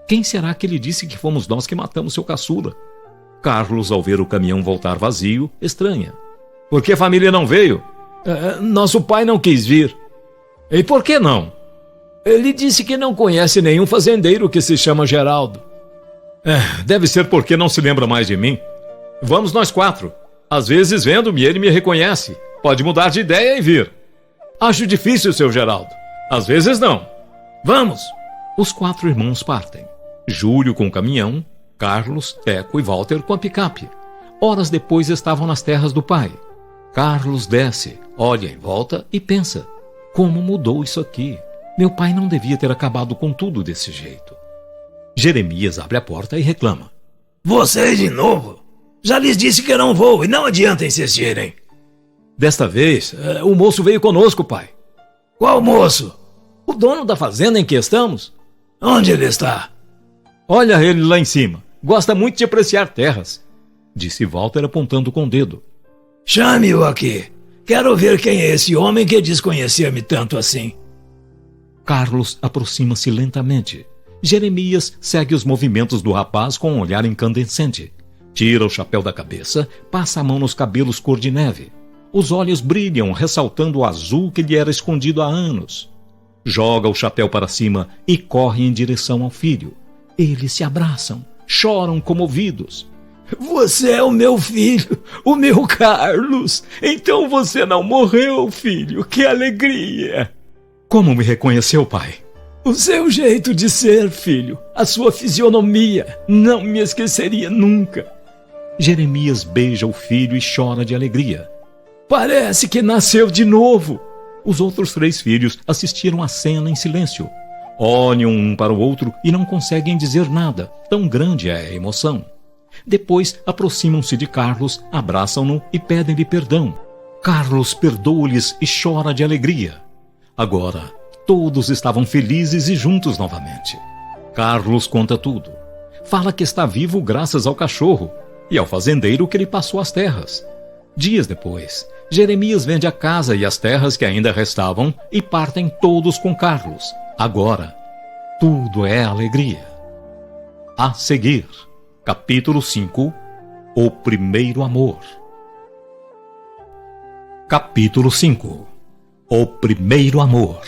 Quem será que lhe disse que fomos nós que matamos seu caçula? Carlos, ao ver o caminhão voltar vazio, estranha. Por que a família não veio? Nosso pai não quis vir. E por que não? Ele disse que não conhece nenhum fazendeiro que se chama Geraldo. Deve ser porque não se lembra mais de mim. Vamos nós quatro. Às vezes, vendo-me, ele me reconhece. Pode mudar de ideia e vir. Acho difícil, seu Geraldo. Às vezes não. Vamos! Os quatro irmãos partem. Júlio com o caminhão, Carlos, Teco e Walter com a picape. Horas depois estavam nas terras do pai. Carlos desce, olha em volta e pensa: como mudou isso aqui? Meu pai não devia ter acabado com tudo desse jeito. Jeremias abre a porta e reclama: Vocês de novo? Já lhes disse que não vou e não adianta insistirem. Desta vez, o moço veio conosco, pai. Qual moço? O dono da fazenda em que estamos. Onde ele está? Olha ele lá em cima. Gosta muito de apreciar terras, disse Walter apontando com o dedo. Chame-o aqui. Quero ver quem é esse homem que diz conhecer-me tanto assim. Carlos aproxima-se lentamente. Jeremias segue os movimentos do rapaz com um olhar incandescente. Tira o chapéu da cabeça, passa a mão nos cabelos cor de neve. Os olhos brilham, ressaltando o azul que lhe era escondido há anos. Joga o chapéu para cima e corre em direção ao filho. Eles se abraçam, choram comovidos. Você é o meu filho, o meu Carlos. Então você não morreu, filho. Que alegria. Como me reconheceu, pai? O seu jeito de ser, filho. A sua fisionomia. Não me esqueceria nunca. Jeremias beija o filho e chora de alegria. Parece que nasceu de novo. Os outros 3 filhos assistiram à cena em silêncio. Olham um para o outro e não conseguem dizer nada, tão grande é a emoção. Depois aproximam-se de Carlos, abraçam-no e pedem-lhe perdão. Carlos perdoa-lhes e chora de alegria. Agora, todos estavam felizes e juntos novamente. Carlos conta tudo. Fala que está vivo graças ao cachorro e ao fazendeiro que lhe passou as terras. Dias depois, Jeremias vende a casa e as terras que ainda restavam e partem todos com Carlos. Agora, tudo é alegria. A seguir, capítulo 5, O Primeiro Amor. Capítulo 5, O Primeiro Amor.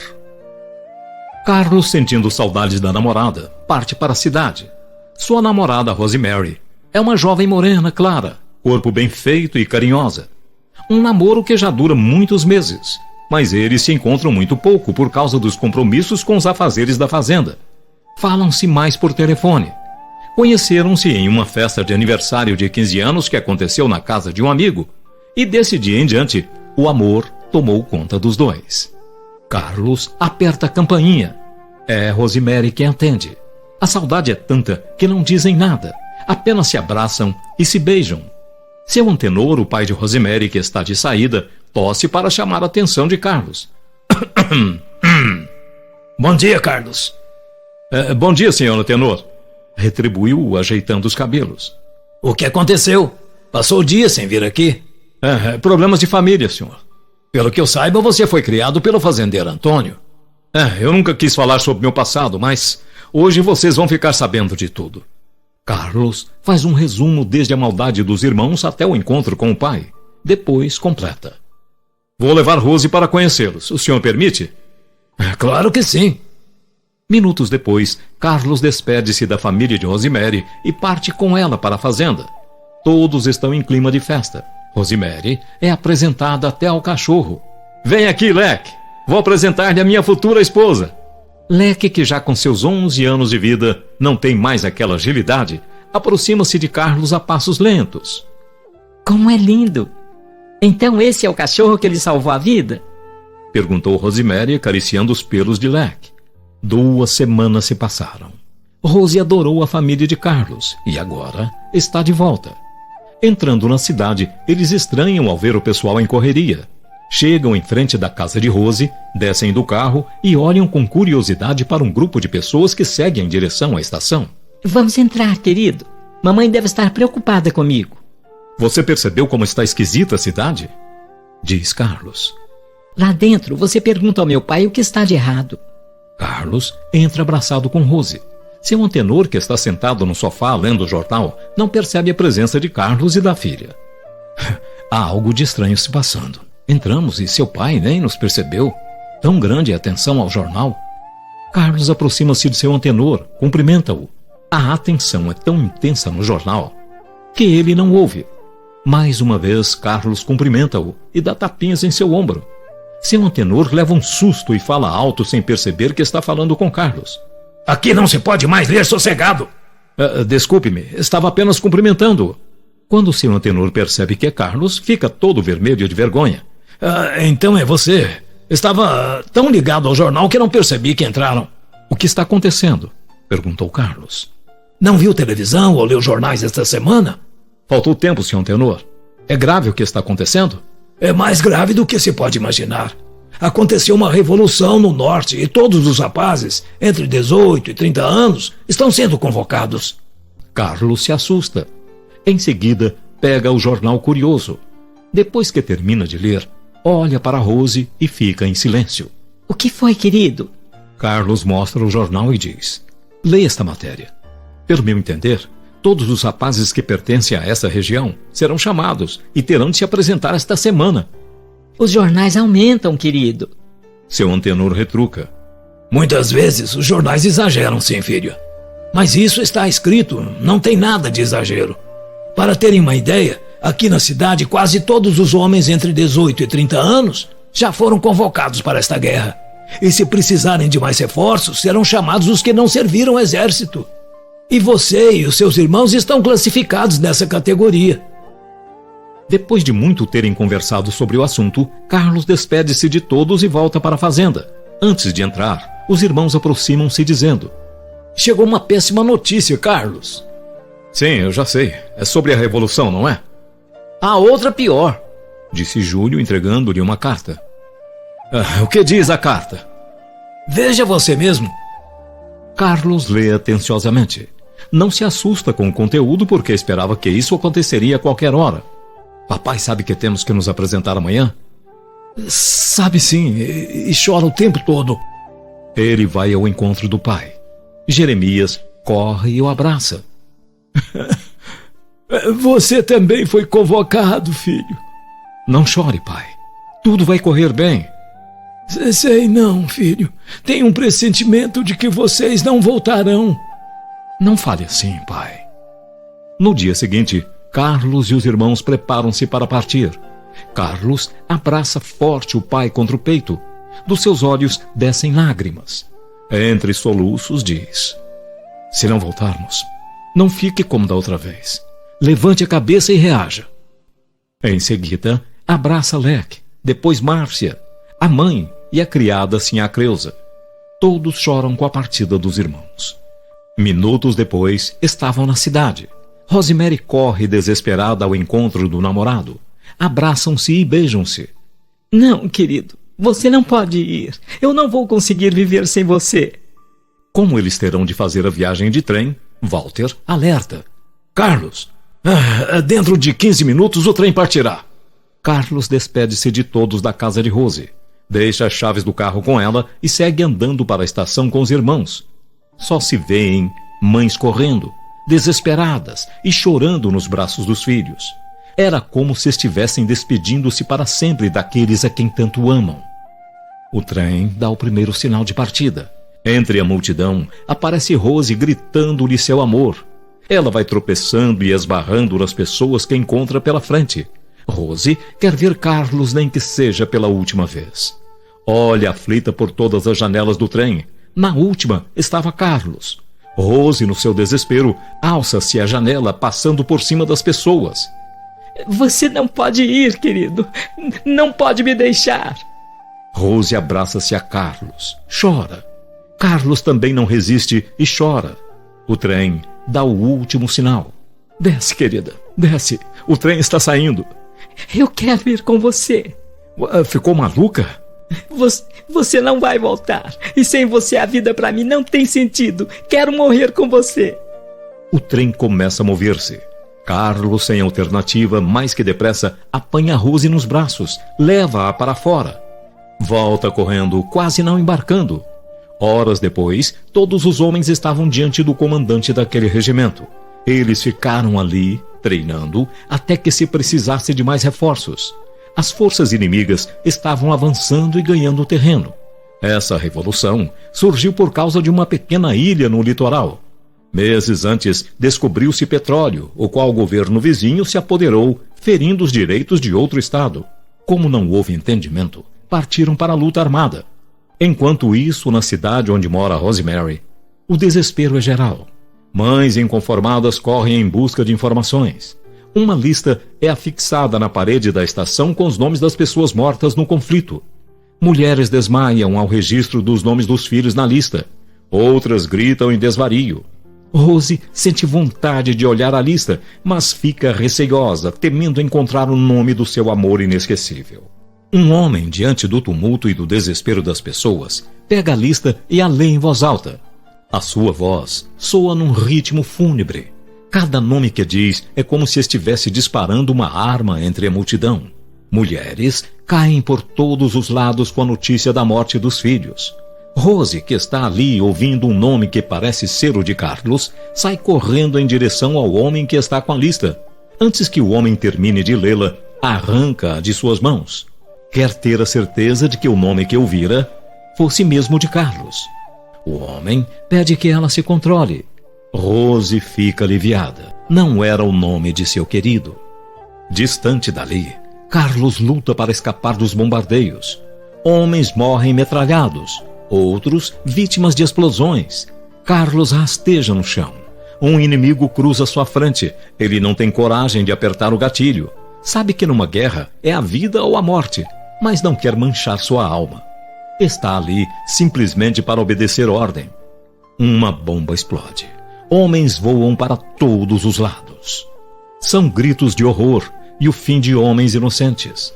Carlos, sentindo saudades da namorada, parte para a cidade. Sua namorada, Rosemary, é uma jovem morena clara, corpo bem feito e carinhosa. Um namoro que já dura muitos meses, mas eles se encontram muito pouco por causa dos compromissos com os afazeres da fazenda. Falam-se mais por telefone. Conheceram-se em uma festa de aniversário de 15 anos que aconteceu na casa de um amigo, e desse dia em diante, o amor tomou conta dos dois. Carlos aperta a campainha. É Rosemary quem atende. A saudade é tanta que não dizem nada, apenas se abraçam e se beijam. Seu Antenor, o pai de Rosemary, que está de saída, tosse para chamar a atenção de Carlos. Bom dia, Carlos. Bom dia, senhor Antenor. Retribuiu, ajeitando os cabelos. O que aconteceu? Passou o dia sem vir aqui? Problemas de família, senhor. Pelo que eu saiba, você foi criado pelo fazendeiro Antônio. Eu nunca quis falar sobre meu passado, mas hoje vocês vão ficar sabendo de tudo. Carlos faz um resumo desde a maldade dos irmãos até o encontro com o pai. Depois completa. Vou levar Rose para conhecê-los. O senhor permite? Claro que sim. Minutos depois, Carlos despede-se da família de Rosemary e parte com ela para a fazenda. Todos estão em clima de festa. Rosemary é apresentada até ao cachorro. Vem aqui, Leque. Vou apresentar-lhe a minha futura esposa. Leque, que já com seus 11 anos de vida não tem mais aquela agilidade, aproxima-se de Carlos a passos lentos. Como é lindo! Então esse é o cachorro que lhe salvou a vida? Perguntou Rosemary, acariciando os pelos de Leque. 2 semanas se passaram. Rose adorou a família de Carlos e agora está de volta. Entrando na cidade, eles estranham ao ver o pessoal em correria. Chegam em frente da casa de Rose, descem do carro e olham com curiosidade para um grupo de pessoas que seguem em direção à estação. Vamos entrar, querido. Mamãe deve estar preocupada comigo. Você percebeu como está esquisita a cidade? Diz Carlos. Lá dentro, você pergunta ao meu pai o que está de errado. Carlos entra abraçado com Rose. Seu Antenor, que está sentado no sofá lendo o jornal, não percebe a presença de Carlos e da filha. Há algo de estranho se passando. Entramos e seu pai nem nos percebeu. Tão grande a atenção ao jornal. Carlos aproxima-se de seu Antenor, cumprimenta-o. A atenção é tão intensa no jornal que ele não ouve. Mais uma vez, Carlos cumprimenta-o e dá tapinhas em seu ombro. Seu Antenor leva um susto e fala alto sem perceber que está falando com Carlos. Aqui não se pode mais ler sossegado. Desculpe-me, estava apenas cumprimentando-o. Quando seu Antenor percebe que é Carlos, fica todo vermelho de vergonha. Então é você. Estava tão ligado ao jornal que não percebi que entraram. O que está acontecendo? Perguntou Carlos. Não viu televisão ou leu jornais esta semana? Faltou tempo, seu Antenor. É grave o que está acontecendo? É mais grave do que se pode imaginar. Aconteceu uma revolução no norte e todos os rapazes, entre 18 e 30 anos, estão sendo convocados. Carlos se assusta. Em seguida, pega o jornal curioso. Depois que termina de ler, olha para Rose e fica em silêncio. O que foi, querido? Carlos mostra o jornal e diz: leia esta matéria. Pelo meu entender, todos os rapazes que pertencem a essa região serão chamados e terão de se apresentar esta semana. Os jornais aumentam, querido. Seu Antenor retruca. Muitas vezes os jornais exageram, sim, filho. Mas isso está escrito, não tem nada de exagero. Para terem uma ideia, aqui na cidade quase todos os homens entre 18 e 30 anos já foram convocados para esta guerra. E se precisarem de mais reforços, serão chamados os que não serviram o exército. E você e os seus irmãos estão classificados nessa categoria. Depois de muito terem conversado sobre o assunto, Carlos despede-se de todos e volta para a fazenda. Antes de entrar, os irmãos aproximam-se dizendo: Chegou uma péssima notícia, Carlos. Sim, eu já sei. É sobre a revolução, não é? A outra pior, Disse Júlio, entregando-lhe uma carta. O que diz a carta? Veja você mesmo. Carlos lê atenciosamente. Não se assusta com o conteúdo porque esperava que isso aconteceria a qualquer hora. Papai sabe que temos que nos apresentar amanhã? Sabe sim, e chora o tempo todo. Ele vai ao encontro do pai. Jeremias corre e o abraça. Você também foi convocado, filho. Não chore, pai. Tudo vai correr bem. Sei não, filho. Tenho um pressentimento de que vocês não voltarão. Não fale assim, pai. No dia seguinte, Carlos e os irmãos preparam-se para partir. Carlos abraça forte o pai contra o peito. Dos seus olhos descem lágrimas. Entre soluços diz: Se não voltarmos, não fique como da outra vez. Levante a cabeça e reaja. Em seguida, abraça Leque, depois Márcia, a mãe e a criada Sinhá Creusa. Todos choram com a partida dos irmãos. Minutos depois, estavam na cidade. Rosemary corre desesperada ao encontro do namorado. Abraçam-se e beijam-se. Não, querido, você não pode ir. Eu não vou conseguir viver sem você. Como eles terão de fazer a viagem de trem, Walter alerta. Carlos, dentro de 15 minutos o trem partirá. Carlos despede-se de todos da casa de Rose. Deixa as chaves do carro com ela e segue andando para a estação com os irmãos. Só se veem mães correndo, desesperadas e chorando nos braços dos filhos. Era como se estivessem despedindo-se para sempre daqueles a quem tanto amam. O trem dá o primeiro sinal de partida. Entre a multidão, aparece Rose gritando-lhe seu amor. Ela vai tropeçando e esbarrando nas pessoas que encontra pela frente. Rose quer ver Carlos, nem que seja pela última vez. Olha aflita por todas as janelas do trem. Na última estava Carlos. Rose, no seu desespero, alça-se à janela, passando por cima das pessoas. Você não pode ir, querido. Não pode me deixar. Rose abraça-se a Carlos. Chora. Carlos também não resiste e chora. O trem dá o último sinal. Desce, querida, desce. O trem está saindo. Eu quero ir com você. Ficou maluca? Você não vai voltar. E sem você a vida para mim não tem sentido. Quero morrer com você. O trem começa a mover-se. Carlos, sem alternativa, mais que depressa, apanha Rose nos braços, leva-a para fora. Volta correndo, quase não embarcando. Horas depois, todos os homens estavam diante do comandante daquele regimento. Eles ficaram ali, treinando, até que se precisasse de mais reforços. As forças inimigas estavam avançando e ganhando terreno. Essa revolução surgiu por causa de uma pequena ilha no litoral. Meses antes, descobriu-se petróleo, o qual o governo vizinho se apoderou, ferindo os direitos de outro estado. Como não houve entendimento, partiram para a luta armada. Enquanto isso, na cidade onde mora Rosemary, o desespero é geral. Mães inconformadas correm em busca de informações. Uma lista é afixada na parede da estação com os nomes das pessoas mortas no conflito. Mulheres desmaiam ao registro dos nomes dos filhos na lista. Outras gritam em desvario. Rose sente vontade de olhar a lista, mas fica receiosa, temendo encontrar o nome do seu amor inesquecível. Um homem, diante do tumulto e do desespero das pessoas, pega a lista e a lê em voz alta. A sua voz soa num ritmo fúnebre. Cada nome que diz é como se estivesse disparando uma arma entre a multidão. Mulheres caem por todos os lados com a notícia da morte dos filhos. Rose, que está ali ouvindo um nome que parece ser o de Carlos, sai correndo em direção ao homem que está com a lista. Antes que o homem termine de lê-la, arranca-a de suas mãos. Quer ter a certeza de que o nome que ouvira fosse mesmo de Carlos. O homem pede que ela se controle. Rose fica aliviada. não era o nome de seu querido. Distante dali, Carlos luta para escapar dos bombardeios. Homens morrem metralhados, outros vítimas de explosões. Carlos rasteja no chão. Um inimigo cruza sua frente. Ele não tem coragem de apertar o gatilho. Sabe que numa guerra é a vida ou a morte, mas não quer manchar sua alma. Está ali simplesmente para obedecer ordem. Uma bomba explode. Homens voam para todos os lados. São gritos de horror e o fim de homens inocentes.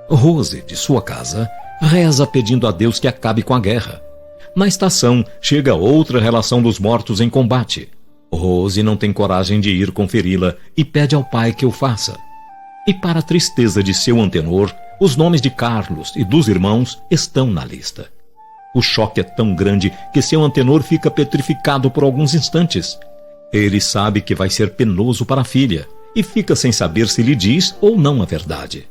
Rose, de sua casa, reza pedindo a Deus que acabe com a guerra. Na estação, chega outra relação dos mortos em combate. Rose não tem coragem de ir conferi-la e pede ao pai que o faça. E para a tristeza de seu antenor, os nomes de Carlos e dos irmãos estão na lista. O choque é tão grande que seu antenor fica petrificado por alguns instantes. Ele sabe que vai ser penoso para a filha e fica sem saber se lhe diz ou não a verdade.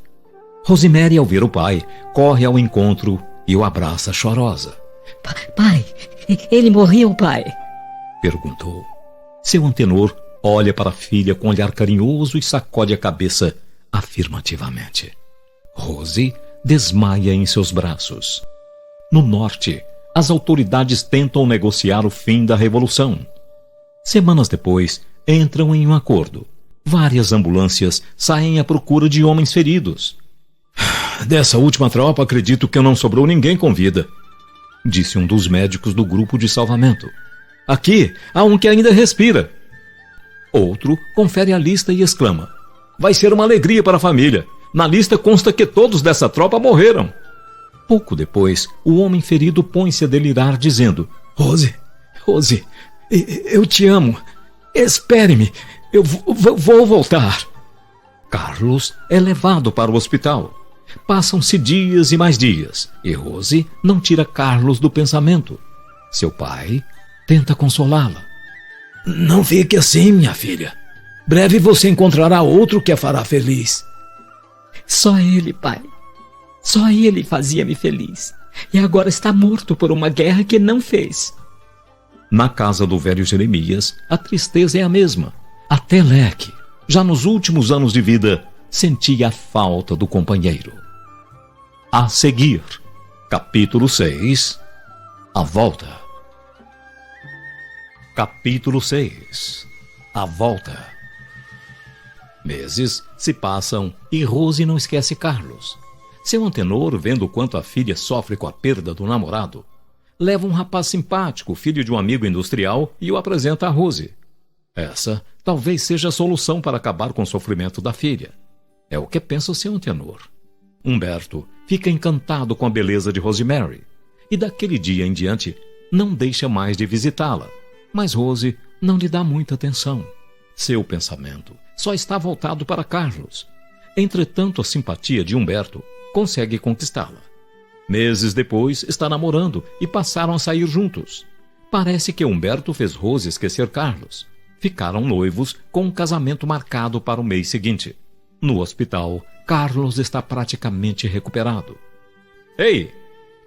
Rosemary, ao ver o pai, corre ao encontro e o abraça chorosa. Pai, ele morreu, pai? Perguntou. Seu antenor olha para a filha com um olhar carinhoso e sacode a cabeça afirmativamente. Rose desmaia em seus braços. No norte, as autoridades tentam negociar o fim da revolução. Semanas depois, entram em um acordo. Várias ambulâncias saem à procura de homens feridos. Dessa última tropa, acredito que não sobrou ninguém com vida, disse um dos médicos do grupo de salvamento. Aqui há um que ainda respira. Outro confere a lista e exclama: vai ser uma alegria para a família. Na lista consta que todos dessa tropa morreram. Pouco depois, o homem ferido põe-se a delirar, dizendo: Rose, eu te amo. Espere-me, eu vou voltar. Carlos é levado para o hospital. Passam-se dias e mais dias, e Rose não tira Carlos do pensamento. Seu pai tenta consolá-la. Não fique assim, minha filha. Breve você encontrará outro que a fará feliz. Só ele, pai. Só ele fazia-me feliz. E agora está morto por uma guerra que não fez. Na casa do velho Jeremias, a tristeza é a mesma. Até Leque, já nos últimos anos de vida, sentia a falta do companheiro. A seguir, capítulo 6, A Volta. Capítulo 6, A Volta. Meses se passam e Rose não esquece Carlos. Seu antenor, vendo quanto a filha sofre com a perda do namorado, leva um rapaz simpático, filho de um amigo industrial, e o apresenta a Rose. Essa talvez seja a solução para acabar com o sofrimento da filha. É o que pensa o seu antenor. Humberto fica encantado com a beleza de Rosemary e daquele dia em diante não deixa mais de visitá-la. Mas Rose não lhe dá muita atenção. Seu pensamento só está voltado para Carlos. Entretanto, a simpatia de Humberto consegue conquistá-la. Meses depois, está namorando e passaram a sair juntos. Parece que Humberto fez Rose esquecer Carlos. Ficaram noivos com um casamento marcado para o mês seguinte. No hospital, Carlos está praticamente recuperado. Ei,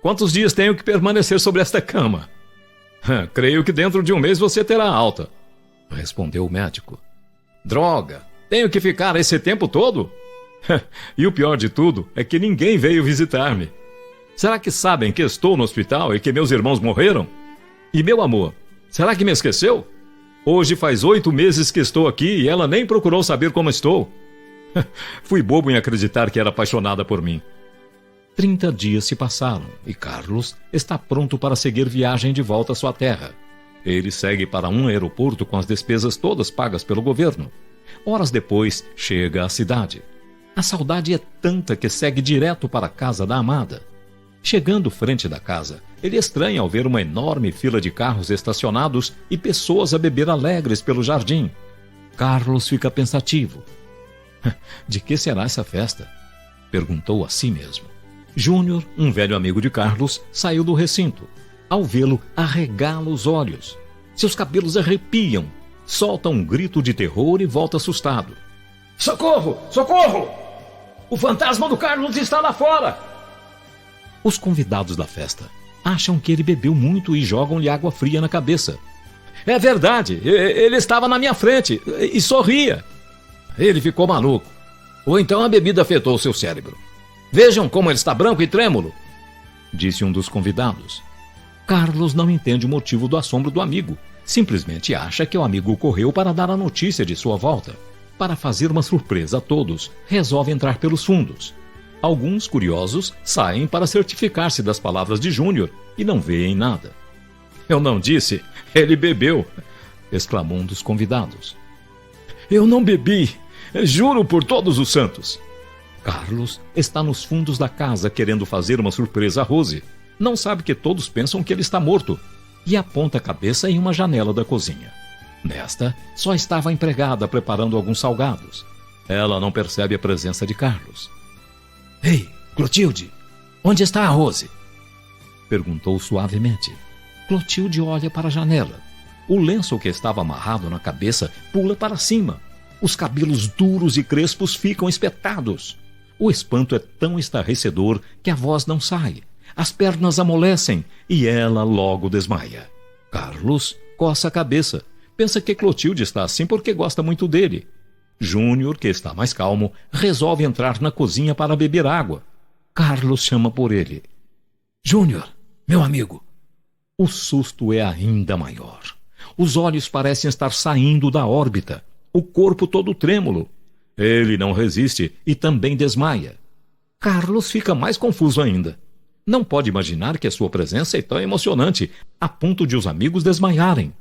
quantos dias tenho que permanecer sobre esta cama? Creio que dentro de um mês você terá alta, respondeu o médico. Droga, tenho que ficar esse tempo todo? E o pior de tudo é que ninguém veio visitar-me. Será que sabem que estou no hospital e que meus irmãos morreram? E meu amor, será que me esqueceu? Hoje faz 8 meses que estou aqui e ela nem procurou saber como estou. Fui bobo em acreditar que era apaixonada por mim. 30 dias se passaram e Carlos está pronto para seguir viagem de volta à sua terra. Ele segue para um aeroporto com as despesas todas pagas pelo governo. Horas depois, chega à cidade. A saudade é tanta que segue direto para a casa da amada. Chegando frente da casa, ele estranha ao ver uma enorme fila de carros estacionados e pessoas a beber alegres pelo jardim. Carlos fica pensativo. De que será essa festa? Perguntou a si mesmo. Júnior, um velho amigo de Carlos, saiu do recinto. Ao vê-lo, arregala os olhos. Seus cabelos arrepiam. Solta um grito de terror e volta assustado. Socorro! Socorro! O fantasma do Carlos está lá fora! Os convidados da festa acham que ele bebeu muito e jogam-lhe água fria na cabeça. É verdade, ele estava na minha frente e sorria. Ele ficou maluco. Ou então a bebida afetou seu cérebro. Vejam como ele está branco e trêmulo, disse um dos convidados. Carlos não entende o motivo do assombro do amigo. Simplesmente acha que o amigo correu para dar a notícia de sua volta. Para fazer uma surpresa a todos, resolve entrar pelos fundos. Alguns curiosos saem para certificar-se das palavras de Júnior e não veem nada. Eu não disse, ele bebeu, exclamou um dos convidados. Eu não bebi, juro por todos os santos. Carlos está nos fundos da casa querendo fazer uma surpresa a Rose. Não sabe que todos pensam que ele está morto e aponta a cabeça em uma janela da cozinha. Nesta, só estava a empregada preparando alguns salgados. Ela não percebe a presença de Carlos. Ei, Clotilde, onde está a Rose? Perguntou suavemente. Clotilde olha para a janela. O lenço que estava amarrado na cabeça pula para cima. Os cabelos duros e crespos ficam espetados. O espanto é tão estarrecedor que a voz não sai. As pernas amolecem e ela logo desmaia. Carlos coça a cabeça. Pensa que Clotilde está assim porque gosta muito dele. Júnior, que está mais calmo, resolve entrar na cozinha para beber água. Carlos chama por ele. Júnior, meu amigo. O susto é ainda maior. Os olhos parecem estar saindo da órbita. O corpo todo trêmulo. Ele não resiste e também desmaia. Carlos fica mais confuso ainda. Não pode imaginar que a sua presença é tão emocionante, a ponto de os amigos desmaiarem.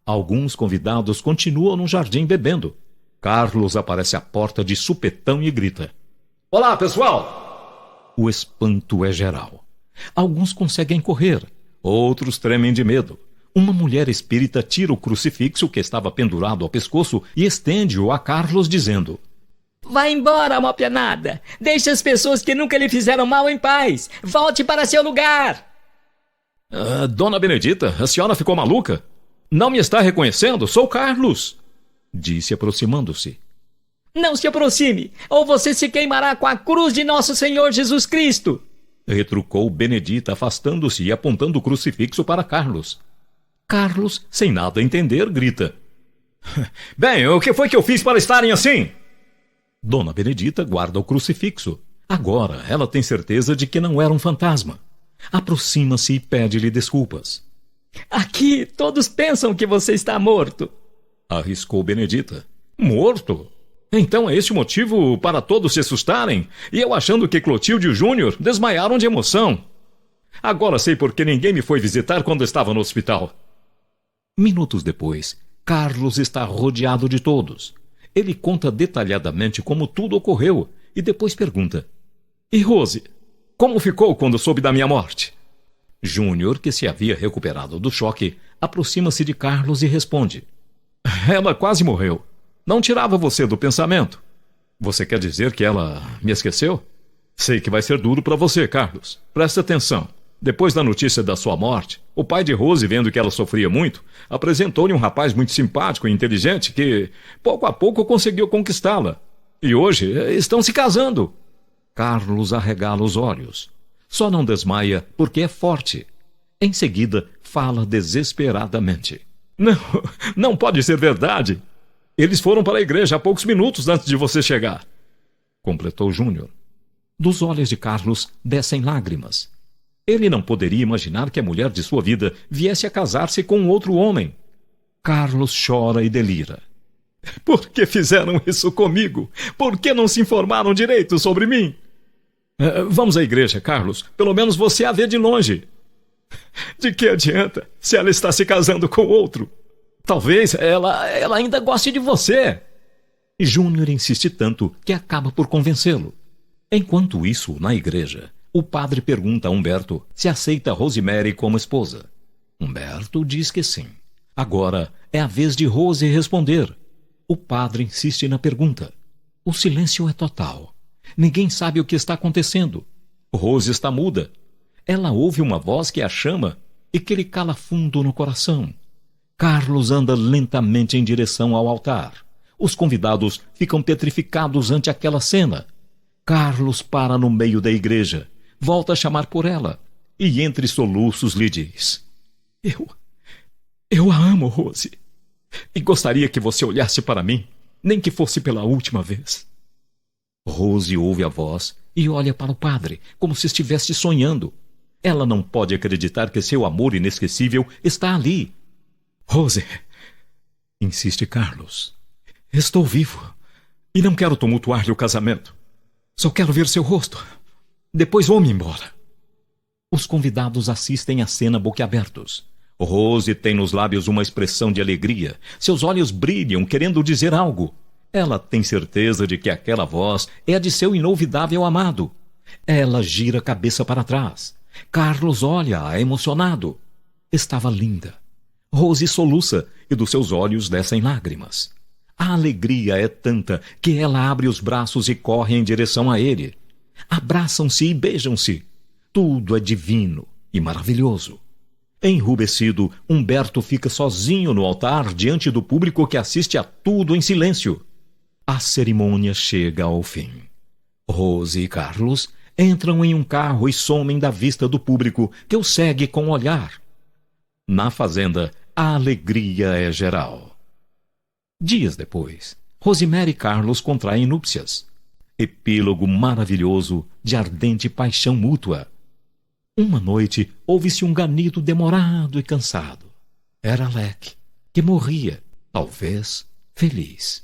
Alguns convidados continuam no jardim bebendo. Carlos aparece à porta de supetão e grita. Olá, pessoal! O espanto é geral. Alguns conseguem correr, outros tremem de medo. Uma mulher espírita tira o crucifixo que estava pendurado ao pescoço e estende-o a Carlos, dizendo: Vá embora, mal penada. Deixe as pessoas que nunca lhe fizeram mal em paz. Volte para seu lugar. Dona Benedita, a senhora ficou maluca? Não me está reconhecendo? Sou Carlos, disse aproximando-se. Não se aproxime, ou você se queimará com a cruz de nosso Senhor Jesus Cristo, retrucou Benedita, afastando-se e apontando o crucifixo para Carlos. Carlos, sem nada entender, grita: Bem, o que foi que eu fiz para estarem assim? Dona Benedita guarda o crucifixo. Agora ela tem certeza de que não era um fantasma. Aproxima-se e pede-lhe desculpas. Aqui todos pensam que você está morto, arriscou Benedita. Morto? Então é este o motivo para todos se assustarem? E eu achando que Clotilde e Júnior desmaiaram de emoção. Agora sei por que ninguém me foi visitar quando estava no hospital. Minutos depois, Carlos está rodeado de todos. Ele conta detalhadamente como tudo ocorreu e depois pergunta: E Rose, como ficou quando soube da minha morte? Júnior, que se havia recuperado do choque, aproxima-se de Carlos e responde: Ela quase morreu. Não tirava você do pensamento. Você quer dizer que ela me esqueceu? Sei que vai ser duro para você, Carlos. Preste atenção. Depois da notícia da sua morte, o pai de Rose, vendo que ela sofria muito, apresentou-lhe um rapaz muito simpático e inteligente que, pouco a pouco, conseguiu conquistá-la. E hoje estão se casando. Carlos arregala os olhos. Só não desmaia porque é forte. Em seguida, fala desesperadamente: Não pode ser verdade. Eles foram para a igreja há poucos minutos antes de você chegar, completou Júnior. Dos olhos de Carlos descem lágrimas. Ele não poderia imaginar que a mulher de sua vida viesse a casar-se com outro homem. Carlos chora e delira. Por que fizeram isso comigo? Por que não se informaram direito sobre mim? Vamos à igreja, Carlos. Pelo menos você a vê de longe. De que adianta se ela está se casando com outro? Talvez ela ainda goste de você. E Júnior insiste tanto que acaba por convencê-lo. Enquanto isso, na igreja, o padre pergunta a Humberto se aceita Rosemary como esposa. Humberto diz que sim. Agora é a vez de Rose responder. O padre insiste na pergunta. O silêncio é total. Ninguém sabe o que está acontecendo. Rose está muda. Ela ouve uma voz que a chama e que lhe cala fundo no coração. Carlos anda lentamente em direção ao altar. Os convidados ficam petrificados ante aquela cena. Carlos para no meio da igreja, volta a chamar por ela e entre soluços lhe diz: Eu a amo, Rose. E gostaria que você olhasse para mim, nem que fosse pela última vez. Rose ouve a voz e olha para o padre, como se estivesse sonhando. Ela não pode acreditar que seu amor inesquecível está ali. Rose, insiste Carlos. Estou vivo e não quero tumultuar-lhe o casamento. Só quero ver seu rosto. Depois vou-me embora. Os convidados assistem à cena boquiabertos. Rose tem nos lábios uma expressão de alegria. Seus olhos brilham, querendo dizer algo. Ela tem certeza de que aquela voz é a de seu inolvidável amado. Ela gira a cabeça para trás. Carlos olha-a emocionado. Estava linda. Rose soluça e dos seus olhos descem lágrimas. A alegria é tanta que ela abre os braços e corre em direção a ele. Abraçam-se e beijam-se. Tudo é divino e maravilhoso. Enrubescido, Humberto fica sozinho no altar diante do público que assiste a tudo em silêncio. A cerimônia chega ao fim. Rose e Carlos entram em um carro e somem da vista do público, que os segue com o olhar. Na fazenda, a alegria é geral. Dias depois, Rosemary e Carlos contraem núpcias. Epílogo maravilhoso de ardente paixão mútua. Uma noite, ouve-se um ganido demorado e cansado. Era Alec, que morria, talvez feliz.